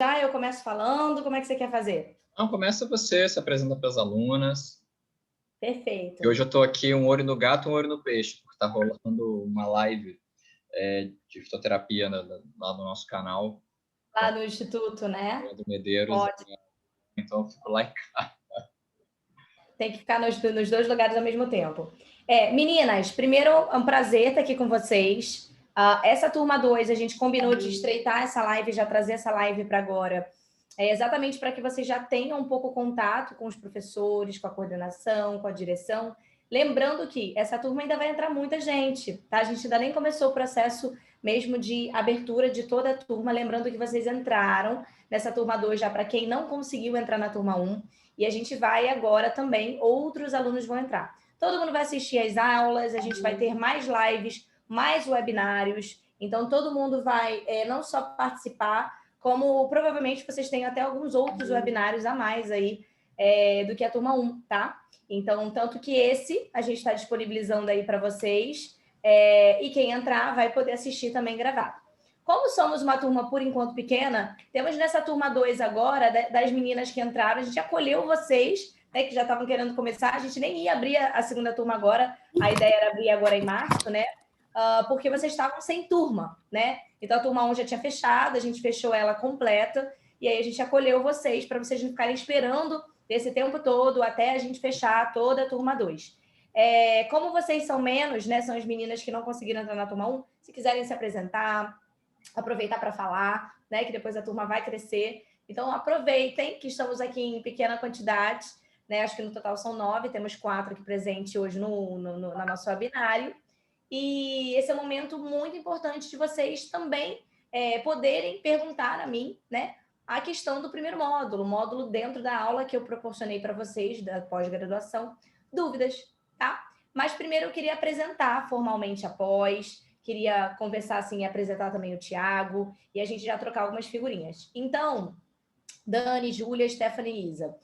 Já eu começo falando, como é que você quer fazer? Não, começa você, se apresenta para as alunas. E Perfeito. hoje eu estou aqui um olho no gato, um olho no peixe, porque está rolando uma live de fitoterapia lá no nosso canal, Lá no Instituto, né? do Medeiros. Ótimo. Então eu fico lá em casa. Tem que ficar nos dois lugares ao mesmo tempo. Meninas, primeiro é um prazer estar aqui com vocês. Essa turma 2, a gente combinou de estreitar essa live, já trazer essa live para agora. Exatamente para que vocês já tenham um pouco contato com os professores, com a coordenação, com a direção. Lembrando que essa turma ainda vai entrar muita gente, tá? A gente ainda nem começou o processo mesmo de abertura de toda a turma. Lembrando que vocês entraram nessa turma 2 já para quem não conseguiu entrar na turma 1. E a gente vai agora também, outros alunos vão entrar. Todo mundo vai assistir às aulas, a gente vai ter mais lives, mais webinários. Então, todo mundo vai não só participar, como provavelmente vocês têm até alguns outros webinários a mais aí do que a turma 1, tá? Então, tanto que esse a gente está disponibilizando aí para vocês. E quem entrar vai poder assistir também gravado. Como somos uma turma, por enquanto, pequena, temos nessa turma 2 agora, das meninas que entraram, a gente acolheu vocês, né, que já estavam querendo começar, a gente nem ia abrir a segunda turma agora, a ideia era abrir agora em março, né? Porque vocês estavam sem turma, né? Então a turma 1 já tinha fechado, a gente fechou ela completa, e aí a gente acolheu vocês para vocês não ficarem esperando esse tempo todo até a gente fechar toda a turma 2. Como vocês são menos, né? São as meninas que não conseguiram entrar na turma 1, se quiserem se apresentar, aproveitar para falar, né? Que depois a turma vai crescer. Então, aproveitem que estamos aqui em pequena quantidade, né? Acho que no total são 9, temos 4 aqui presentes hoje na nosso webinário. E esse é um momento muito importante de vocês também poderem perguntar a mim, né? A questão do primeiro módulo, o módulo dentro da aula que eu proporcionei para vocês, da pós-graduação, dúvidas, tá? Mas primeiro eu queria apresentar formalmente a pós, queria conversar assim, apresentar também o Tiago e a gente já trocar algumas figurinhas. Então, Dani, Júlia, Stephanie e Isa.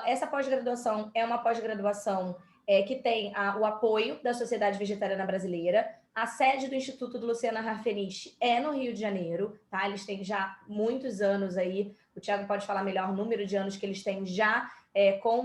Essa pós-graduação é uma pós-graduação que tem o apoio da Sociedade Vegetariana Brasileira. A sede do Instituto do Luciana Harfenich é no Rio de Janeiro, tá? Eles têm já muitos anos aí. O Tiago pode falar melhor o número de anos que eles têm já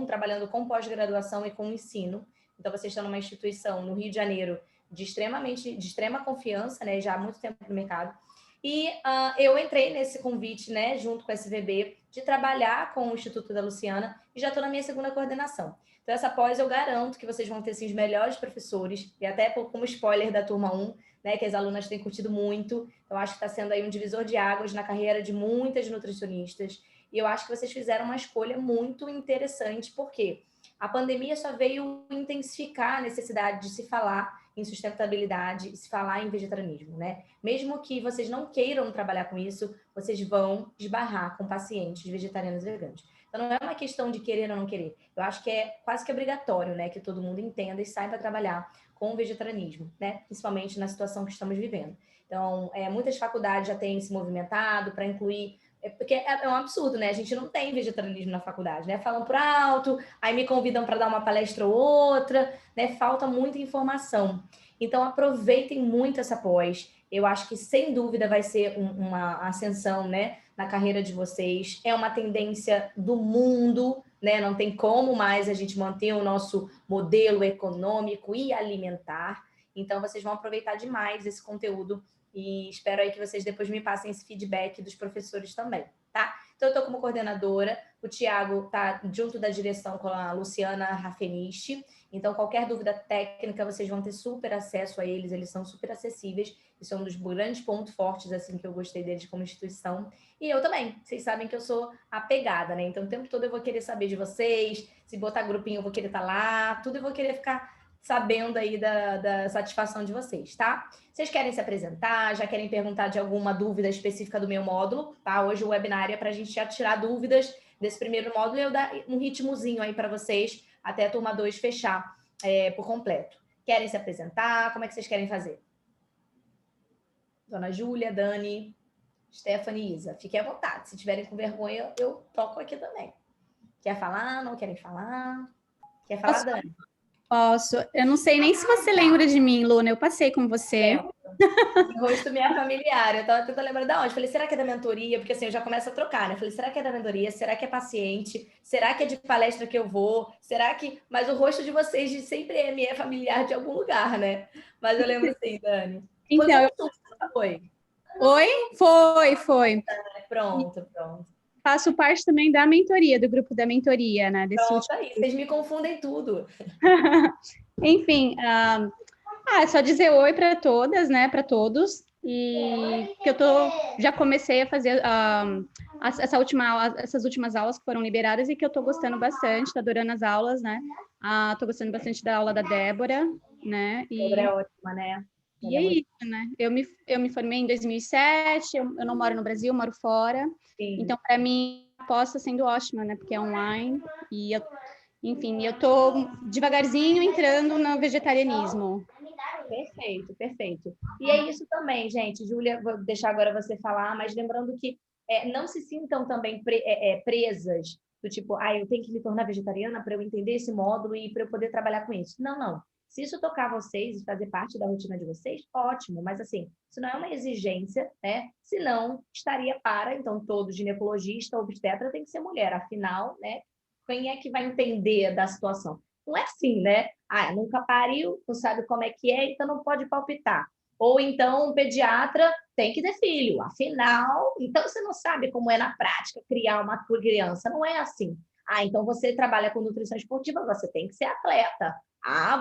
trabalhando com pós-graduação e com ensino. Então, vocês estão numa instituição no Rio de Janeiro de extrema confiança, né? Já há muito tempo no mercado. E eu entrei nesse convite, né, junto com a SVB, de trabalhar com o Instituto da Luciana e já estou na minha segunda coordenação. Então, essa pós eu garanto que vocês vão ter assim, os melhores professores, e até como spoiler da turma 1, né, que as alunas têm curtido muito. Então, acho que está sendo aí um divisor de águas na carreira de muitas nutricionistas. E eu acho que vocês fizeram uma escolha muito interessante, porque a pandemia só veio intensificar a necessidade de se falar em sustentabilidade e se falar em vegetarianismo, né? Mesmo que vocês não queiram trabalhar com isso, vocês vão esbarrar com pacientes vegetarianos e veganos. Então, não é uma questão de querer ou não querer. Eu acho que é quase que obrigatório, né? Que todo mundo entenda e saiba trabalhar com o vegetarianismo, né? Principalmente na situação que estamos vivendo. Então, muitas faculdades já têm se movimentado para incluir porque é um absurdo, né? A gente não tem vegetarianismo na faculdade, né? Falam por alto, aí me convidam para dar uma palestra ou outra, né? Falta muita informação. Então, aproveitem muito essa pós. Eu acho que, sem dúvida, vai ser uma ascensão, né? Na carreira de vocês. É uma tendência do mundo, né? Não tem como mais a gente manter o nosso modelo econômico e alimentar. Então, vocês vão aproveitar demais esse conteúdo e espero aí que vocês depois me passem esse feedback dos professores também, tá? Então, eu estou como coordenadora, o Tiago está junto da direção com a Luciana Rafeniche. Então, qualquer dúvida técnica, vocês vão ter super acesso a eles são super acessíveis. Isso é um dos grandes pontos fortes, assim, que eu gostei deles como instituição. E eu também, vocês sabem que eu sou apegada, né? Então, o tempo todo eu vou querer saber de vocês, se botar grupinho eu vou querer estar lá, tudo eu vou querer ficar sabendo aí da satisfação de vocês, tá? Vocês querem se apresentar, já querem perguntar de alguma dúvida específica do meu módulo, tá? Hoje o webinar é para a gente já tirar dúvidas desse primeiro módulo e eu dar um ritmozinho aí para vocês até a turma 2 fechar por completo. Querem se apresentar? Como é que vocês querem fazer? Dona Júlia, Dani, Stephanie e Isa, fiquem à vontade. Se tiverem com vergonha, eu toco aqui também. Quer falar? Não querem falar? Quer falar, Dani? Posso. Eu não sei nem se você lembra de mim, Luna. Eu passei com você. O rosto me é familiar. Eu tava tentando lembrar de onde. Falei, será que é da mentoria? Porque assim, eu já começo a trocar, né? Falei, será que é da mentoria? Será que é paciente? Será que é de palestra que eu vou? Será que... Mas o rosto de vocês sempre me é familiar de algum lugar, né? Mas eu lembro sim, Dani. Foi Então, com foi? Oi? Foi. Pronto. Faço parte também da mentoria, do grupo da mentoria, né? Pronto, aí. Vocês me confundem tudo. Enfim, é só dizer oi para todas, né? Para todos. E que já comecei a fazer essas últimas aulas que foram liberadas e que eu estou gostando bastante, estou adorando as aulas, né? Estou gostando bastante da aula da Débora, né? Débora é ótima, né? E é isso, né? Eu me formei em 2007, eu não moro no Brasil, eu moro fora. Sim. Então, para mim, a pós está sendo ótima, né? Porque é online e enfim, eu estou devagarzinho entrando no vegetarianismo. Perfeito. E é isso também, gente. Júlia, vou deixar agora você falar, mas lembrando que não se sintam também presas do tipo, eu tenho que me tornar vegetariana para eu entender esse módulo e para eu poder trabalhar com isso. Não. Se isso tocar vocês e fazer parte da rotina de vocês, ótimo. Mas assim, isso não é uma exigência, né? Senão, estaria então todo ginecologista, obstetra tem que ser mulher. Afinal, né? Quem é que vai entender da situação? Não é assim, né? Nunca pariu, não sabe como é que é, então não pode palpitar. Ou então um pediatra tem que ter filho, afinal, então você não sabe como é na prática criar uma criança, não é assim. Então você trabalha com nutrição esportiva, você tem que ser atleta.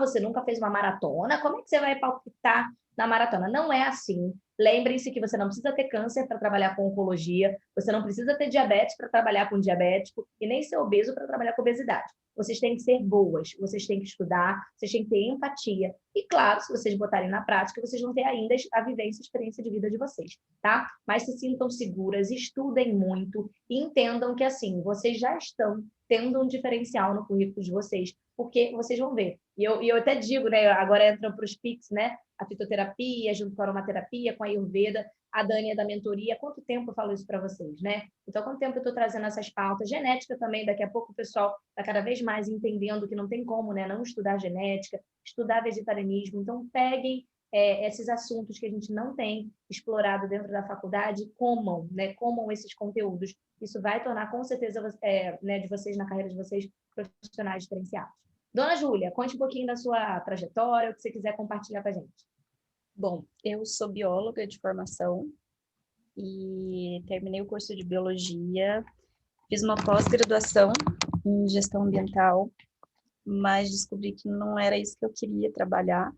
Você nunca fez uma maratona, como é que você vai palpitar na maratona? Não é assim. Lembrem-se que você não precisa ter câncer para trabalhar com oncologia, você não precisa ter diabetes para trabalhar com diabético e nem ser obeso para trabalhar com obesidade. Vocês têm que ser boas, vocês têm que estudar, vocês têm que ter empatia. E, claro, se vocês botarem na prática, vocês vão ter ainda a vivência e a experiência de vida de vocês, tá? Mas se sintam seguras, estudem muito e entendam que, assim, vocês já estão tendo um diferencial no currículo de vocês, porque vocês vão ver. E eu até digo, né, agora entram para os PICs, né, a fitoterapia, junto com a aromaterapia, com a Ayurveda, a Dani é da mentoria. Há quanto tempo eu falo isso para vocês, né? Então, há quanto tempo eu estou trazendo essas pautas? Genética também, daqui a pouco o pessoal está cada vez mais entendendo que não tem como, né, não estudar genética, estudar vegetarianismo. Então, peguem esses assuntos que a gente não tem explorado dentro da faculdade, comam, né? Comam esses conteúdos. Isso vai tornar, com certeza, né, de vocês, na carreira de vocês, profissionais diferenciados. Dona Júlia, conte um pouquinho da sua trajetória, o que você quiser compartilhar com a gente. Bom, eu sou bióloga de formação e terminei o curso de biologia, fiz uma pós-graduação em gestão ambiental, mas descobri que não era isso que eu queria trabalhar.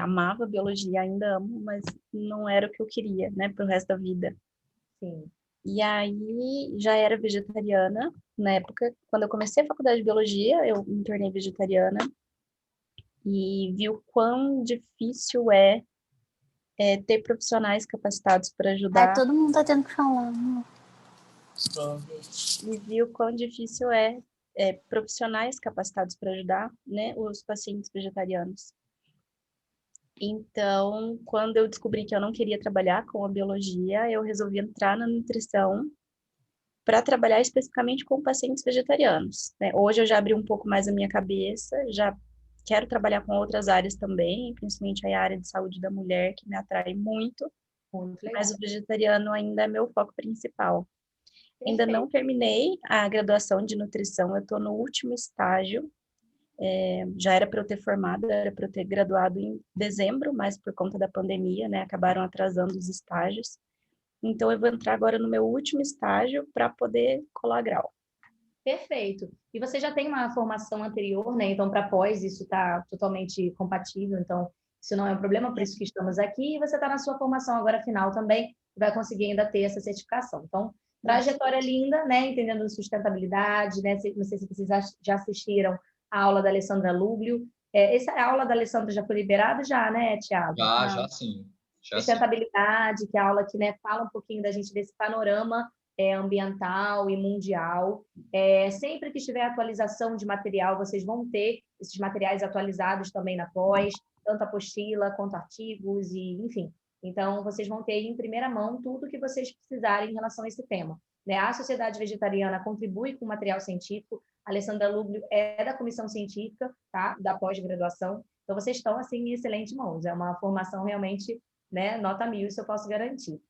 Amava biologia, ainda amo, mas não era o que eu queria, né, para o resto da vida. Sim. E aí já era vegetariana na época. Quando eu comecei a faculdade de biologia, eu me tornei vegetariana e vi o quão difícil ter profissionais capacitados para ajudar. Todo mundo tá tendo que falar. E vi o quão difícil profissionais capacitados para ajudar, né, os pacientes vegetarianos. Então, quando eu descobri que eu não queria trabalhar com a biologia, eu resolvi entrar na nutrição para trabalhar especificamente com pacientes vegetarianos, né? Hoje eu já abri um pouco mais a minha cabeça, já quero trabalhar com outras áreas também, principalmente a área de saúde da mulher, que me atrai muito, mas o vegetariano ainda é meu foco principal. Ainda não terminei a graduação de nutrição, eu estou no último estágio, já era para eu ter formado, era para eu ter graduado em dezembro, mas por conta da pandemia, né, acabaram atrasando os estágios. Então, eu vou entrar agora no meu último estágio para poder colar grau. Perfeito. E você já tem uma formação anterior, né? Então, para pós, isso está totalmente compatível. Então, isso não é um problema, por isso que estamos aqui. E você está na sua formação agora final também, vai conseguir ainda ter essa certificação. Então, trajetória linda, né? Entendendo sustentabilidade, né? Não sei se vocês já assistiram a aula da Alessandra Lúglio. Essa aula da Alessandra já foi liberada, já, né, Thiago? Já sim. Sustentabilidade, que é a aula que, né, fala um pouquinho da gente desse panorama ambiental e mundial. Sempre que tiver atualização de material, vocês vão ter esses materiais atualizados também na pós, tanto apostila quanto artigos, e enfim. Então, vocês vão ter em primeira mão tudo que vocês precisarem em relação a esse tema. Né? A Sociedade Vegetariana contribui com material científico, A Alessandra Luglio é da comissão científica, tá? Da pós-graduação. Então, vocês estão, assim, em excelentes mãos. É uma formação realmente, né, nota 1000, isso eu posso garantir.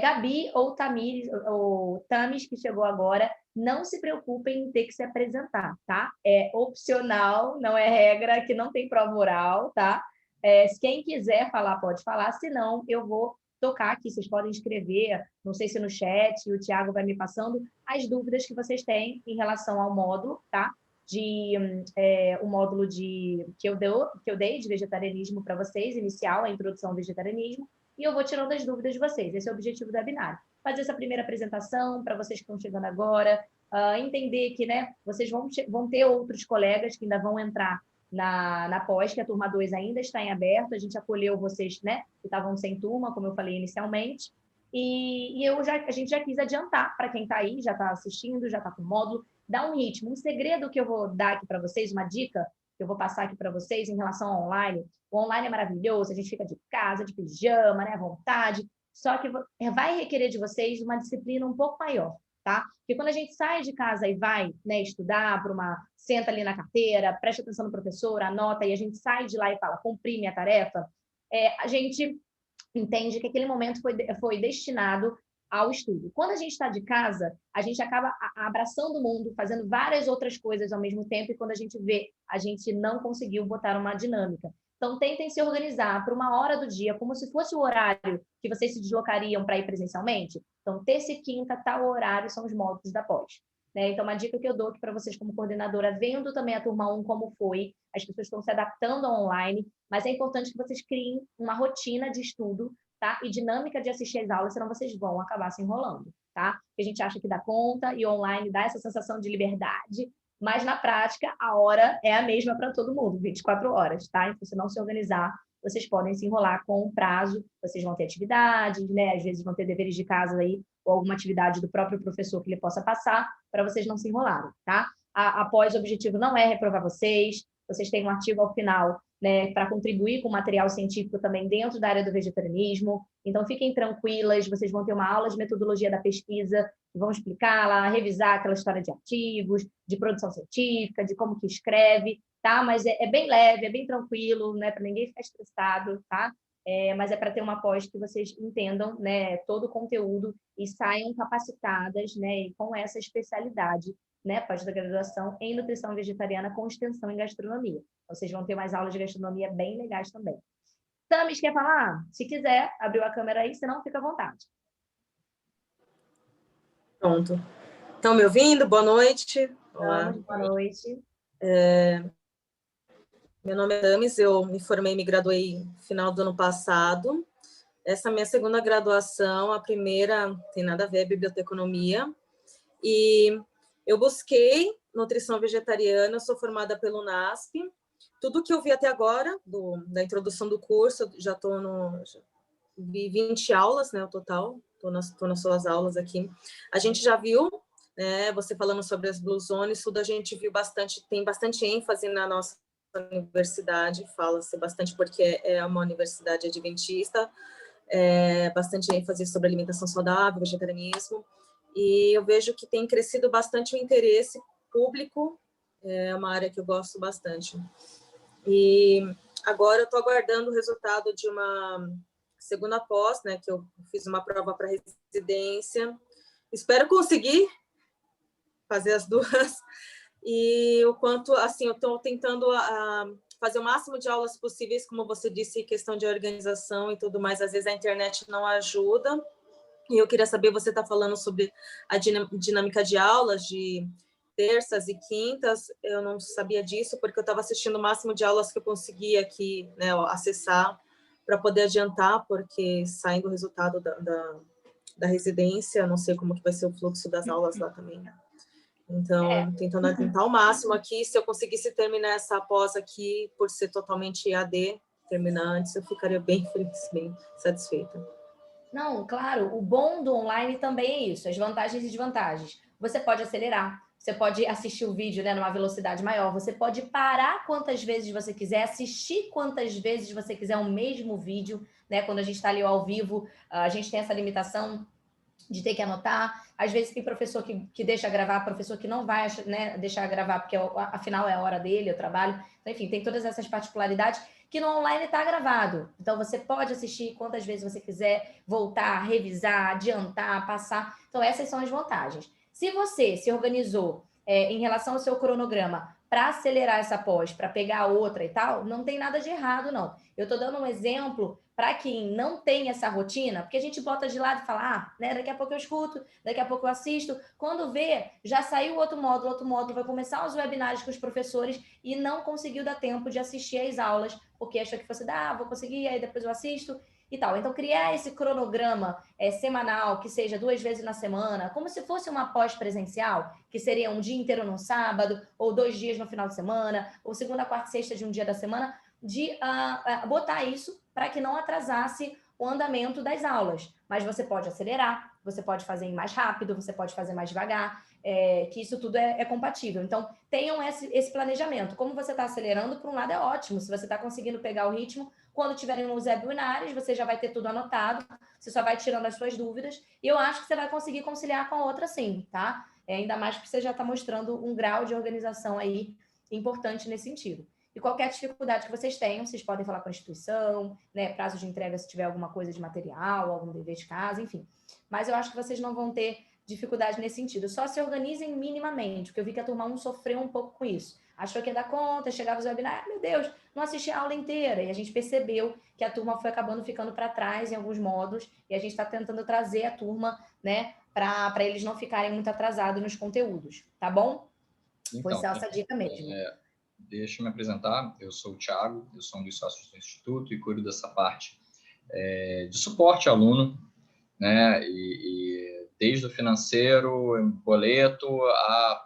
Gabi ou Tamis, que chegou agora, não se preocupem em ter que se apresentar, tá? É opcional, não é regra, que não tem prova oral, tá? Se quem quiser falar, pode falar, senão eu vou tocar aqui, vocês podem escrever, não sei se no chat, o Thiago vai me passando as dúvidas que vocês têm em relação ao módulo, tá? O módulo que eu dei de vegetarianismo para vocês, inicial, a introdução ao vegetarianismo, e eu vou tirando as dúvidas de vocês. Esse é o objetivo do webinar. Fazer essa primeira apresentação para vocês que estão chegando agora, entender que, né, vocês vão ter outros colegas que ainda vão entrar na pós, que a turma 2 ainda está em aberto, a gente acolheu vocês, né, que estavam sem turma, como eu falei inicialmente, e a gente já quis adiantar para quem está aí, já está assistindo, já está com o módulo, dar um ritmo. Um segredo que eu vou dar aqui para vocês, uma dica que eu vou passar aqui para vocês em relação ao online. O online é maravilhoso, a gente fica de casa, de pijama, né, à vontade, só que vai requerer de vocês uma disciplina um pouco maior, tá? Porque quando a gente sai de casa e vai, né, estudar senta ali na carteira, presta atenção no professor, anota, e a gente sai de lá e fala, cumpri minha tarefa, a gente entende que aquele momento foi destinado ao estudo. Quando a gente está de casa, a gente acaba abraçando o mundo, fazendo várias outras coisas ao mesmo tempo, e quando a gente vê, a gente não conseguiu botar uma dinâmica. Então, tentem se organizar para uma hora do dia, como se fosse o horário que vocês se deslocariam para ir presencialmente. Então, terça e quinta, tal horário, são os módulos da pós. Né? Então, uma dica que eu dou aqui para vocês como coordenadora, vendo também a turma 1 como foi, as pessoas estão se adaptando ao online, mas é importante que vocês criem uma rotina de estudo, tá? E dinâmica de assistir às aulas, senão vocês vão acabar se enrolando, tá? Porque a gente acha que dá conta e online dá essa sensação de liberdade, mas na prática a hora é a mesma para todo mundo, 24 horas, tá? Então, se não se organizar, vocês podem se enrolar com o prazo, vocês vão ter atividades, né? Às vezes vão ter deveres de casa aí, ou alguma atividade do próprio professor que ele possa passar, para vocês não se enrolarem, tá? Após, o objetivo não é reprovar vocês têm um artigo ao final, né, para contribuir com material científico também dentro da área do vegetarianismo. Então, fiquem tranquilas, vocês vão ter uma aula de metodologia da pesquisa, que vão explicar lá, revisar aquela história de artigos, de produção científica, de como que escreve, tá? Mas é bem leve, é bem tranquilo, né, para ninguém ficar estressado, tá? Mas é para ter uma pós que vocês entendam, né, todo o conteúdo e saiam capacitadas, né, e com essa especialidade, né, pós-graduação em nutrição vegetariana com extensão em gastronomia. Vocês vão ter mais aulas de gastronomia bem legais também. Tamis, quer falar? Se quiser, abriu a câmera aí, senão fica à vontade. Pronto. Estão me ouvindo? Boa noite. Olá. Boa noite. Meu nome é Tamis, eu me formei e me graduei no final do ano passado. Essa é a minha segunda graduação, a primeira tem nada a ver, é biblioteconomia. E eu busquei nutrição vegetariana, eu sou formada pelo NASP. Tudo que eu vi até agora, da introdução do curso, já vi 20 aulas, né, o total, estou nas suas aulas aqui. A gente já viu, né, você falando sobre as Blue Zones, tudo a gente viu bastante, tem bastante ênfase na nossa universidade, fala-se bastante porque é uma universidade adventista, bastante ênfase sobre alimentação saudável, vegetarianismo, e eu vejo que tem crescido bastante o interesse público, é uma área que eu gosto bastante. E agora eu estou aguardando o resultado de uma segunda pós, né, que eu fiz uma prova para residência. Espero conseguir fazer as duas. E o quanto, assim, eu estou tentando fazer o máximo de aulas possíveis, como você disse, questão de organização e tudo mais. Às vezes a internet não ajuda. E eu queria saber, você está falando sobre a dinâmica de aulas de terças e quintas, eu não sabia disso, porque eu estava assistindo o máximo de aulas que eu conseguia aqui, né, acessar, para poder adiantar, porque saindo o resultado da residência, não sei como que vai ser o fluxo das aulas lá também. Então, tentando adiantar ao máximo aqui, se eu conseguisse terminar essa pós aqui, por ser totalmente EAD, terminar antes, eu ficaria bem feliz, bem satisfeita. Não, claro, o bom do online também é isso, as vantagens e desvantagens. Você pode acelerar, você pode assistir o vídeo, né, numa velocidade maior, você pode parar quantas vezes você quiser, assistir quantas vezes você quiser o mesmo vídeo, né? Quando a gente está ali ao vivo, a gente tem essa limitação de ter que anotar. Às vezes tem professor que deixa gravar, professor que não vai, né, deixar gravar, porque afinal é a hora dele, eu trabalho. Então, enfim, tem todas essas particularidades que no online está gravado. Então, você pode assistir quantas vezes você quiser, voltar, revisar, adiantar, passar. Então, essas são as vantagens. Se você se organizou em relação ao seu cronograma para acelerar essa pós, para pegar outra e tal, não tem nada de errado, não. Eu estou dando um exemplo para quem não tem essa rotina, porque a gente bota de lado e fala, né, daqui a pouco eu escuto, daqui a pouco eu assisto. Quando vê, já saiu outro módulo, vai começar os webinários com os professores e não conseguiu dar tempo de assistir às aulas, porque achou que fosse, vou conseguir, aí depois eu assisto e tal. Então, criar esse cronograma semanal, que seja 2 vezes na semana, como se fosse uma pós-presencial, que seria um dia inteiro no sábado, ou 2 dias no final de semana, ou segunda, quarta e sexta de um dia da semana, de botar isso para que não atrasasse o andamento das aulas. Mas você pode acelerar, você pode fazer mais rápido, você pode fazer mais devagar, que isso tudo é compatível. Então, tenham esse planejamento. Como você está acelerando, por um lado é ótimo. Se você está conseguindo pegar o ritmo, quando tiverem os webinários, você já vai ter tudo anotado, você só vai tirando as suas dúvidas, e eu acho que você vai conseguir conciliar com a outra sim, tá? Ainda mais porque você já está mostrando um grau de organização aí importante nesse sentido. E qualquer dificuldade que vocês tenham, vocês podem falar com a instituição, né, prazo de entrega se tiver alguma coisa de material, algum dever de casa, enfim. Mas eu acho que vocês não vão ter dificuldade nesse sentido. Só se organizem minimamente, porque eu vi que a turma 1 sofreu um pouco com isso. Achou que ia dar conta, chegava os webinars, meu Deus, não assisti a aula inteira. E a gente percebeu que a turma foi acabando ficando para trás em alguns módulos, e a gente está tentando trazer a turma, né, para eles não ficarem muito atrasados nos conteúdos, tá bom? Então, foi só essa dica mesmo. Deixa eu me apresentar, eu sou o Thiago, eu sou um dos sócios do Instituto e cuido dessa parte de suporte ao aluno, né, e desde o financeiro, boleto,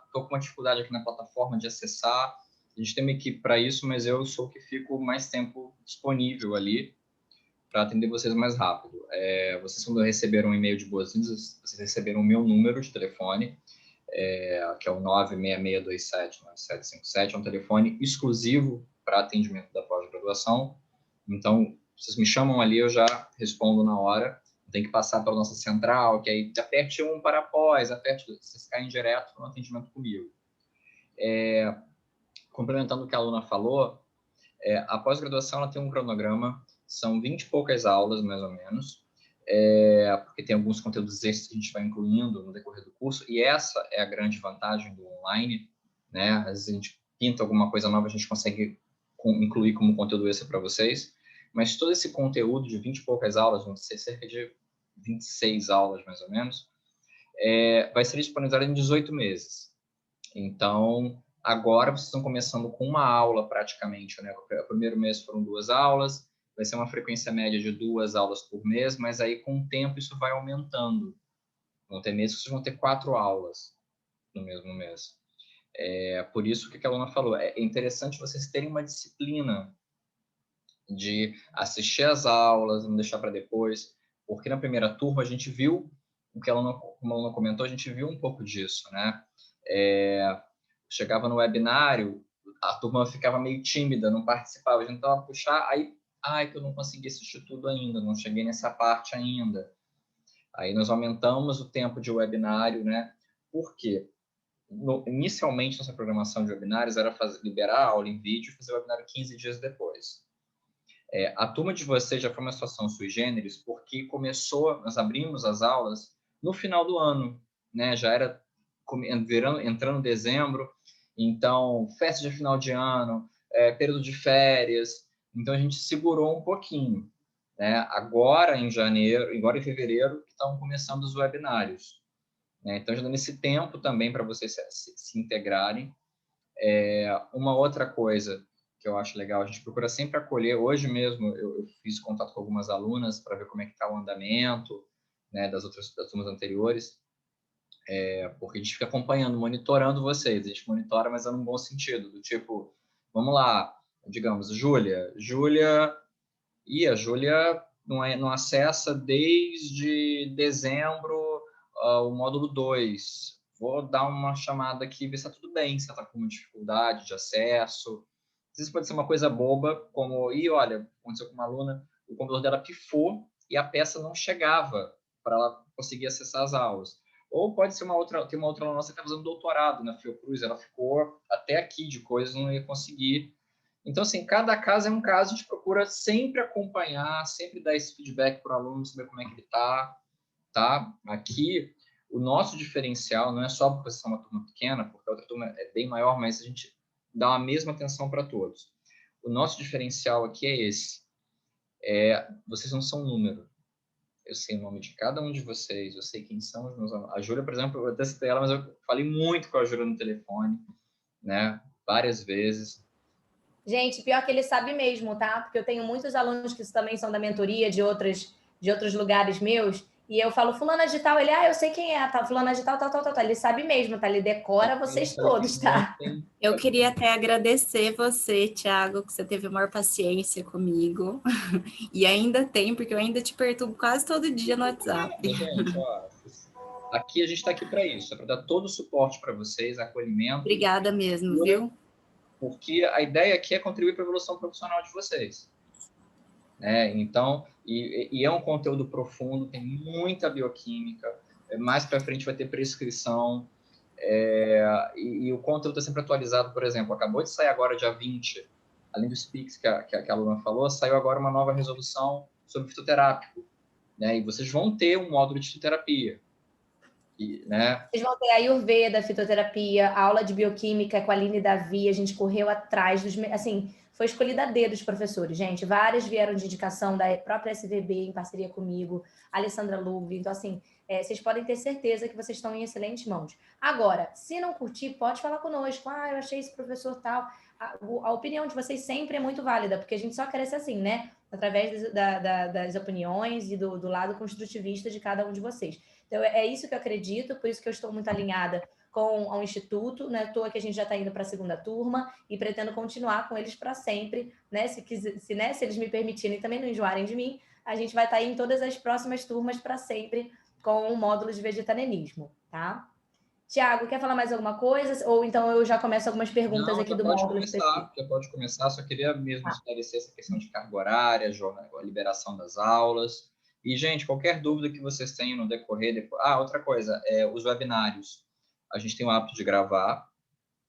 estou com uma dificuldade aqui na plataforma de acessar, a gente tem uma equipe para isso, mas eu sou o que fico mais tempo disponível ali para atender vocês mais rápido. Vocês, quando receberam um e-mail de boas-vindas, vocês receberam o meu número de telefone, que é o 966279757, é um telefone exclusivo para atendimento da pós-graduação. Então, vocês me chamam ali, eu já respondo na hora. Tem que passar pela nossa central, que aí aperte 1 para pós, aperte, vocês caem direto no atendimento comigo. Complementando o que a aluna falou, a pós-graduação ela tem um cronograma, são 20 e poucas aulas, mais ou menos, porque tem alguns conteúdos extras que a gente vai incluindo no decorrer do curso, e essa é a grande vantagem do online, né? Às vezes a gente pinta alguma coisa nova, a gente consegue incluir como conteúdo extra para vocês, mas todo esse conteúdo de 20 e poucas aulas, vão ser cerca de 26 aulas, mais ou menos, vai ser disponibilizado em 18 meses. Então, agora vocês estão começando com uma aula praticamente, né? O primeiro mês foram 2 aulas, vai ser uma frequência média de 2 aulas por mês, mas aí com o tempo isso vai aumentando. Vão ter meses que vocês vão ter 4 aulas no mesmo mês. Por isso que a aluna falou, é interessante vocês terem uma disciplina de assistir às aulas, não deixar para depois, porque na primeira turma a gente viu, como a aluna comentou, a gente viu um pouco disso, né? Chegava no webinário, a turma ficava meio tímida, não participava, a gente tentava puxar, aí, que eu não consegui assistir tudo ainda, não cheguei nessa parte ainda. Aí nós aumentamos o tempo de webinário, né? Por quê? Inicialmente, nossa programação de webinários era liberar a aula em vídeo e fazer o webinário 15 dias depois. A turma de vocês já foi uma situação sui generis, porque nós abrimos as aulas no final do ano, né? Já era entrando dezembro, então festa de final de ano, período de férias, então a gente segurou um pouquinho, né? Agora em fevereiro, que estão começando os webinários, né? Então já dando esse tempo também para vocês se integrarem. Uma outra coisa que eu acho legal, a gente procura sempre acolher. Hoje mesmo eu fiz contato com algumas alunas para ver como é que está o andamento, né, das turmas anteriores, porque a gente fica acompanhando, monitorando vocês. A gente monitora, mas é num bom sentido, do tipo, vamos lá, digamos, Júlia a Júlia não acessa desde dezembro o módulo 2. Vou dar uma chamada aqui, ver se está tudo bem, se ela está com dificuldade de acesso. Às vezes pode ser uma coisa boba, como, olha, aconteceu com uma aluna, o computador dela pifou e a peça não chegava para ela conseguir acessar as aulas. Ou pode ser tem uma outra aluna nossa que está fazendo doutorado na Fiocruz, ela ficou até aqui de coisas, não ia conseguir. Então, assim, cada caso é um caso, a gente procura sempre acompanhar, sempre dar esse feedback para o aluno, saber como é que ele está, tá? Aqui, o nosso diferencial não é só porque vocês são uma turma pequena, porque a outra turma é bem maior, mas a gente dá a mesma atenção para todos. O nosso diferencial aqui é esse. Vocês não são um número. Eu sei o nome de cada um de vocês, eu sei quem são os meus alunos. A Júlia, por exemplo, eu até citei ela, mas eu falei muito com a Júlia no telefone, né? Várias vezes. Gente, pior que ele sabe mesmo, tá? Porque eu tenho muitos alunos que também são da mentoria de outros lugares meus, e eu falo, fulana de tal, ele, eu sei quem é, tá? Fulana de tal, tal, tal, tal, tal. Ele sabe mesmo, tá? Ele decora vocês todos, tá? Eu queria até agradecer você, Thiago, que você teve a maior paciência comigo. E ainda tem, porque eu ainda te perturbo quase todo dia no WhatsApp. Gente, ó, aqui a gente está aqui para isso, é para dar todo o suporte para vocês, acolhimento. Obrigada mesmo, viu? Porque a ideia aqui é contribuir para a evolução profissional de vocês. Então, e é um conteúdo profundo, tem muita bioquímica, mais para frente vai ter prescrição, e o conteúdo está sempre atualizado. Por exemplo, acabou de sair agora, dia 20, além do SPICS que a aluna falou, saiu agora uma nova resolução sobre fitoterápico, né? E vocês vão ter um módulo de fitoterapia. Né? Vocês vão ter a Ayurveda, fitoterapia, a aula de bioquímica com a Aline Davi, a gente correu atrás dos... Assim, foi escolhida a dedo dos professores, gente. Várias vieram de indicação da própria SVB, em parceria comigo, a Alessandra Lugli. Então, assim, vocês podem ter certeza que vocês estão em excelentes mãos. Agora, se não curtir, pode falar conosco. Eu achei esse professor tal. A opinião de vocês sempre é muito válida, porque a gente só cresce assim, né? Através das opiniões e do lado construtivista de cada um de vocês. Então, é isso que eu acredito, por isso que eu estou muito alinhada com o Instituto, né? À toa que a gente já está indo para a segunda turma e pretendo continuar com eles para sempre, né? Se eles me permitirem e também não enjoarem de mim, a gente vai estar aí em todas as próximas turmas para sempre com o módulo de vegetarianismo, tá? Tiago, quer falar mais alguma coisa? Ou então eu já começo algumas perguntas aqui do módulo específico. Já pode começar, só queria mesmo esclarecer essa questão de carga horária, a liberação das aulas. E, gente, qualquer dúvida que vocês tenham no decorrer... outra coisa, os webinários. A gente tem o hábito de gravar,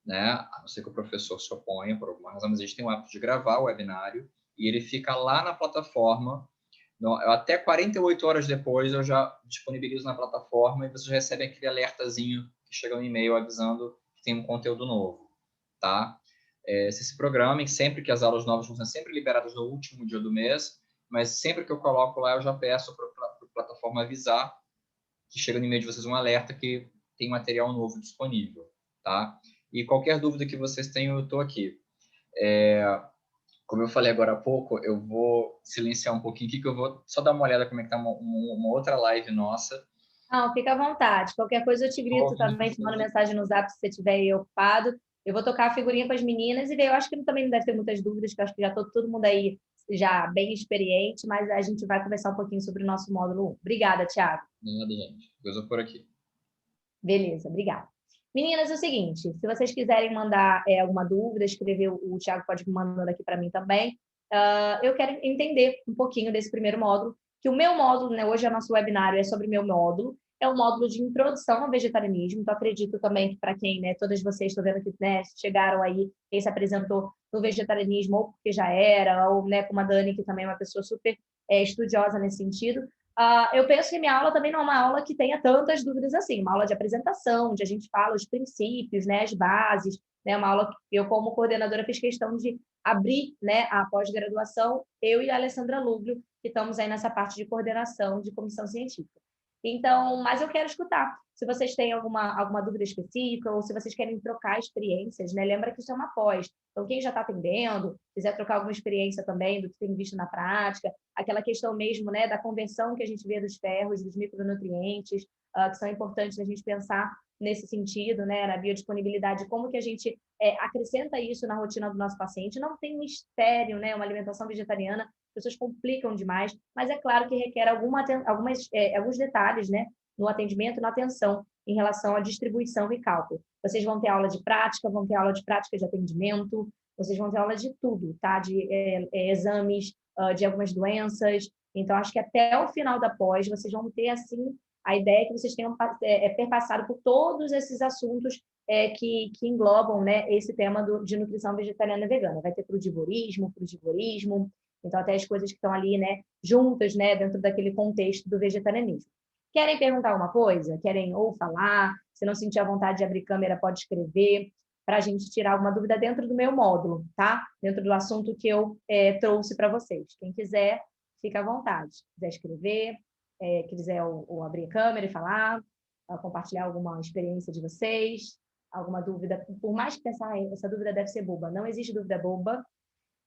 né? A não ser que o professor se oponha por alguma razão, mas a gente tem o hábito de gravar o webinário e ele fica lá na plataforma. Até 48 horas depois eu já disponibilizo na plataforma e vocês recebem aquele alertazinho que chega no e-mail avisando que tem um conteúdo novo, tá? Vocês se programem, sempre que as aulas novas vão ser sempre liberadas no último dia do mês, mas sempre que eu coloco lá, eu já peço para a plataforma avisar que chega no e-mail de vocês um alerta que tem material novo disponível, tá? E qualquer dúvida que vocês tenham, eu estou aqui. Como eu falei agora há pouco, eu vou silenciar um pouquinho aqui, que eu vou só dar uma olhada como é que está uma outra live nossa. Não, fica à vontade. Qualquer coisa eu te grito também, te mando mensagem no Zap se você estiver aí ocupado. Eu vou tocar a figurinha com as meninas e ver. Eu acho que também não deve ter muitas dúvidas, que eu acho que já está todo mundo aí já bem experiente, mas a gente vai conversar um pouquinho sobre o nosso módulo 1. Obrigada, Thiago. Nada, gente. Eu vou por aqui. Beleza, obrigada. Meninas, é o seguinte, se vocês quiserem mandar alguma dúvida, escrever, o Thiago pode me mandando aqui para mim também. Eu quero entender um pouquinho desse primeiro módulo, que o meu módulo, né, hoje é nosso webinário, é sobre o meu módulo, é um módulo de introdução ao vegetarianismo, então acredito também que para quem, né, todas vocês, estou vendo que, né, chegaram aí, quem se apresentou no vegetarianismo, ou porque já era, ou, né, como a Dani, que também é uma pessoa super estudiosa nesse sentido. Eu penso que minha aula também não é uma aula que tenha tantas dúvidas assim, uma aula de apresentação, onde a gente fala os princípios, né, as bases, né, uma aula que eu, como coordenadora, fiz questão de abrir, né, a pós-graduação, eu e a Alessandra Lúglio, que estamos aí nessa parte de coordenação de comissão científica. Então, mas eu quero escutar. Se vocês têm alguma dúvida específica ou se vocês querem trocar experiências, né? Lembra que isso é uma pós. Então, quem já está atendendo, quiser trocar alguma experiência também do que tem visto na prática, aquela questão mesmo, né, da conversão que a gente vê dos ferros, dos micronutrientes, que são importantes a gente pensar nesse sentido, né, na biodisponibilidade, como que a gente acrescenta isso na rotina do nosso paciente. Não tem mistério, né, uma alimentação vegetariana, as pessoas complicam demais, mas é claro que requer alguns detalhes, né, no atendimento, na atenção, em relação à distribuição e cálculo. Vocês vão ter aula de prática, vão ter aula de prática de atendimento, vocês vão ter aula de tudo, tá? De exames, de algumas doenças, Então, acho que até o final da pós, vocês vão ter, assim, a ideia que vocês tenham perpassado por todos esses assuntos que englobam, né, esse tema de nutrição vegetariana e vegana. Vai ter crudivorismo, então até as coisas que estão ali, né, juntas, né, dentro daquele contexto do vegetarianismo. Querem perguntar alguma coisa? Querem ou falar? Se não sentir a vontade de abrir câmera, pode escrever, para a gente tirar alguma dúvida dentro do meu módulo, tá? Dentro do assunto que eu trouxe para vocês. Quem quiser, fica à vontade. Se quiser escrever, quiser ou abrir a câmera e falar, compartilhar alguma experiência de vocês, alguma dúvida, por mais que pensar, essa dúvida deve ser boba. Não existe dúvida boba,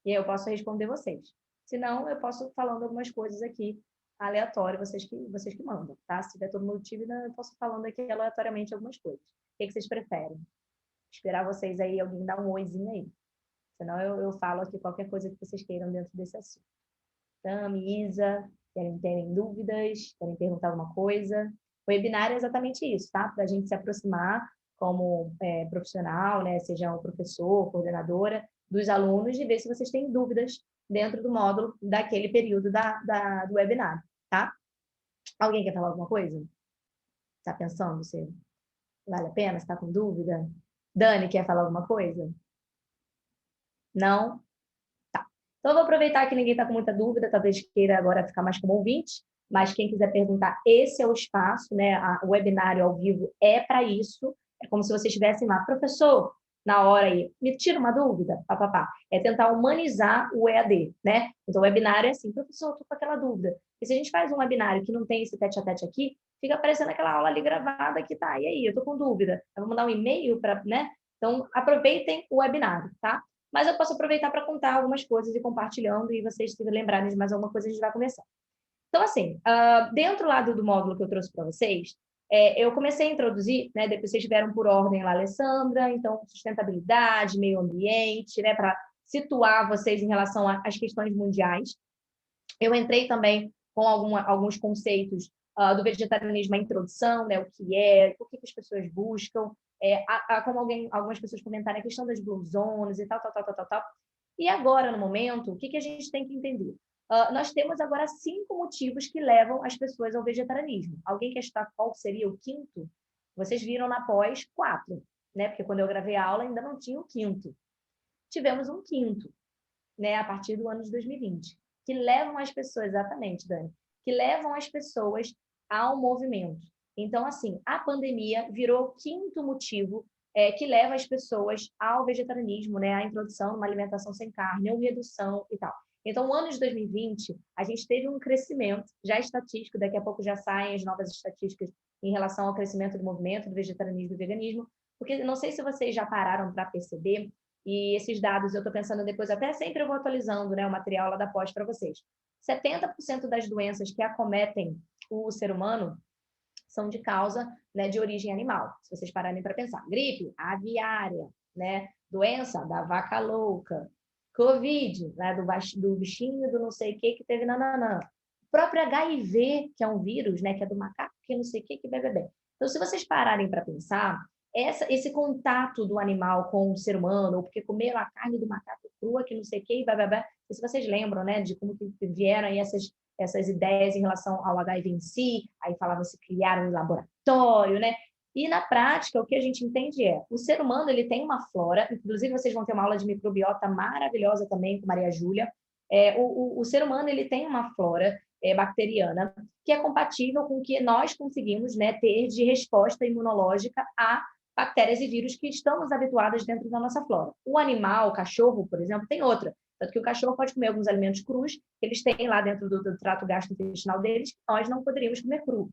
e aí eu posso responder vocês. Se não, eu posso falando algumas coisas aqui aleatório, vocês que mandam, tá? Se tiver todo mundo tímido, eu posso falando aqui aleatoriamente algumas coisas. O que vocês preferem? Esperar vocês aí, alguém dar um oizinho aí. Senão eu falo aqui qualquer coisa que vocês queiram dentro desse assunto. Tami, Isa, terem dúvidas, querem perguntar alguma coisa? O webinar é exatamente isso, tá? Para a gente se aproximar como profissional, né? Seja um professor, coordenadora, dos alunos, e ver se vocês têm dúvidas dentro do módulo daquele período do webinar, tá? Alguém quer falar alguma coisa? Está pensando se vale a pena? Está com dúvida? Dani, quer falar alguma coisa? Não? Tá. Então, eu vou aproveitar que ninguém está com muita dúvida, talvez queira agora ficar mais como ouvinte, mas quem quiser perguntar, esse é o espaço, né? O webinário ao vivo é para isso. É como se vocês estivessem lá, professor, na hora aí, me tira uma dúvida, papapá. É tentar humanizar o EAD, né? Então, o webinário é assim, professor, estou com aquela dúvida. E se a gente faz um webinário que não tem esse tete-a-tete aqui, fica aparecendo aquela aula ali gravada que tá, e aí, eu tô com dúvida. Eu vou mandar um e-mail para, né? Então, aproveitem o webinário, tá? Mas eu posso aproveitar para contar algumas coisas e compartilhando, e vocês, se lembrarem de mais alguma coisa, a gente vai começar. Então, assim, dentro lá do módulo que eu trouxe para vocês, eu comecei a introduzir, né? Depois vocês tiveram por ordem lá, Alessandra, então, sustentabilidade, meio ambiente, né? Para situar vocês em relação às questões mundiais. Eu entrei também com alguns conceitos do vegetarianismo, a introdução, né? O que é, o que as pessoas buscam, como algumas pessoas comentaram, a questão das blue zones e tal. E agora, no momento, o que a gente tem que entender? Nós temos agora 5 motivos que levam as pessoas ao vegetarianismo. Alguém quer citar qual seria o quinto? Vocês viram na pós 4, né? Porque quando eu gravei a aula ainda não tinha o quinto. Tivemos um quinto, né? A partir do ano de 2020, que levam as pessoas, exatamente, Dani, que levam as pessoas ao movimento. Então, assim, a pandemia virou o quinto motivo que leva as pessoas ao vegetarianismo, né? A introdução de uma alimentação sem carne, ou redução e tal. Então, no ano de 2020, a gente teve um crescimento, já estatístico, daqui a pouco já saem as novas estatísticas em relação ao crescimento do movimento do vegetarianismo e do veganismo, porque não sei se vocês já pararam para perceber, e esses dados eu estou pensando depois, até sempre eu vou atualizando, né, o material lá da pós para vocês. 70% das doenças que acometem o ser humano são de causa, né, de origem animal. Se vocês pararem para pensar, gripe aviária, né, doença da vaca louca, Covid, né, do bichinho do não sei o que teve nananã. O próprio HIV, que é um vírus, né, que é do macaco, que não sei o que bebê. Então, se vocês pararem para pensar, esse contato do animal com o ser humano, ou porque comeram a carne do macaco crua, que não sei o que, se vocês lembram, né, de como que vieram aí essas ideias em relação ao HIV em si, aí falava-se criar um laboratório, né? E na prática, o que a gente entende o ser humano, ele tem uma flora, inclusive vocês vão ter uma aula de microbiota maravilhosa também com Maria Júlia. O ser humano, ele tem uma flora bacteriana que é compatível com o que nós conseguimos, né, ter de resposta imunológica a bactérias e vírus que estamos habituados dentro da nossa flora. O animal, o cachorro, por exemplo, tem outra. Tanto que o cachorro pode comer alguns alimentos crus que eles têm lá dentro do trato gastrointestinal deles, que nós não poderíamos comer cru.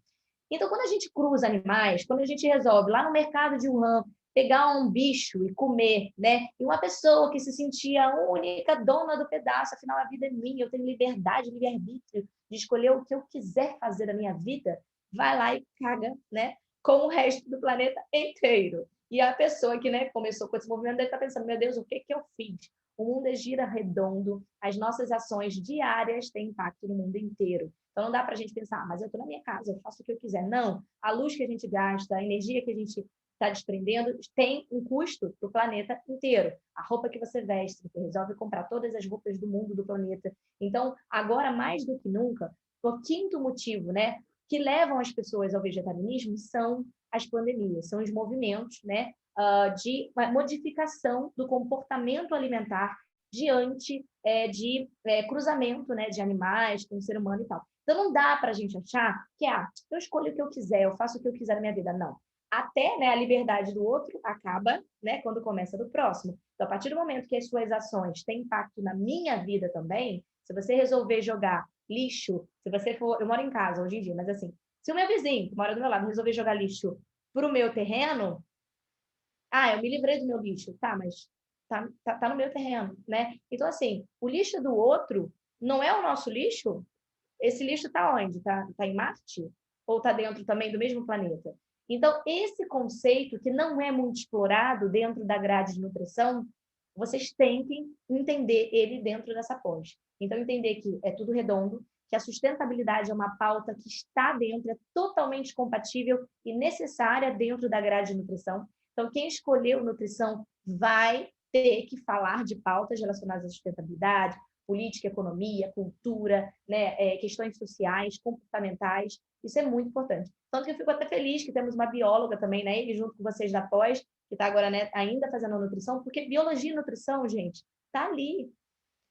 Então, quando a gente cruza animais, quando a gente resolve lá no mercado de Wuhan pegar um bicho e comer, né? E uma pessoa que se sentia a única dona do pedaço, afinal a vida é minha, eu tenho liberdade, livre-arbítrio de escolher o que eu quiser fazer da minha vida, vai lá e caga, né? Com o resto do planeta inteiro. E a pessoa que, né, começou com esse movimento deve estar pensando, meu Deus, o que eu fiz? O mundo é gira redondo, as nossas ações diárias têm impacto no mundo inteiro. Então, não dá para a gente pensar, mas eu estou na minha casa, eu faço o que eu quiser. Não, a luz que a gente gasta, a energia que a gente está desprendendo, tem um custo para o planeta inteiro. A roupa que você veste, você resolve comprar todas as roupas do mundo, do planeta. Então, agora, mais do que nunca, o quinto motivo, né, que levam as pessoas ao vegetarianismo são as pandemias, são os movimentos, né, de modificação do comportamento alimentar diante de cruzamento, né, de animais com o ser humano e tal. Então, não dá para a gente achar que eu escolho o que eu quiser, eu faço o que eu quiser na minha vida. Não. Até, né, a liberdade do outro acaba, né, quando começa do próximo. Então, a partir do momento que as suas ações têm impacto na minha vida também, se você resolver jogar lixo, se você for... Eu moro em casa hoje em dia, mas assim, se o meu vizinho, que mora do meu lado, resolver jogar lixo para o meu terreno, eu me livrei do meu lixo. Tá, mas tá no meu terreno, né? Então, assim, o lixo do outro não é o nosso lixo? Esse lixo está onde? Está em Marte? Ou está dentro também do mesmo planeta? Então, esse conceito, que não é muito explorado dentro da grade de nutrição, vocês têm que entender ele dentro dessa pós. Então, entender que é tudo redondo, que a sustentabilidade é uma pauta que está dentro, é totalmente compatível e necessária dentro da grade de nutrição. Então, quem escolheu nutrição vai ter que falar de pautas relacionadas à sustentabilidade, política, economia, cultura, né, questões sociais, comportamentais. Isso é muito importante. Tanto que eu fico até feliz que temos uma bióloga também, né, e junto com vocês da pós, que está agora, né, ainda fazendo a nutrição, porque biologia e nutrição, gente, está ali.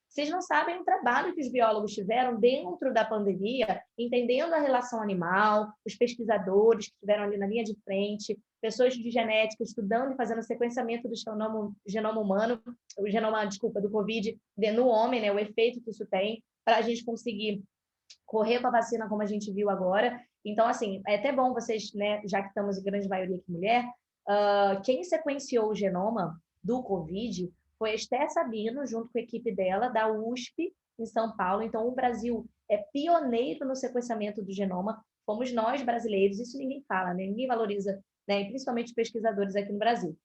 Vocês não sabem o trabalho que os biólogos tiveram dentro da pandemia, entendendo a relação animal, os pesquisadores que estiveram ali na linha de frente, pessoas de genética estudando e fazendo sequenciamento do genoma humano, o genoma, do Covid no homem, né, o efeito que isso tem, para a gente conseguir correr com a vacina como a gente viu agora. Então, assim, é até bom vocês, né, já que estamos em grande maioria aqui mulher, quem sequenciou o genoma do Covid foi a Esther Sabino, junto com a equipe dela, da USP, em São Paulo. Então, o Brasil é pioneiro no sequenciamento do genoma. Fomos nós, brasileiros, isso ninguém fala, né? Ninguém valoriza, né? Principalmente os pesquisadores aqui no Brasil,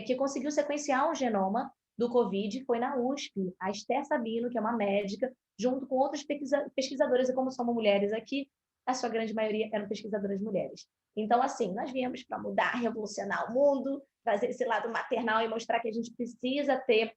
que conseguiu sequenciar o genoma do Covid, foi na USP. A Esther Sabino, que é uma médica, junto com outras pesquisadoras, e como somos mulheres aqui, a sua grande maioria eram pesquisadoras mulheres. Então, assim, nós viemos para mudar, revolucionar o mundo, trazer esse lado maternal e mostrar que a gente precisa ter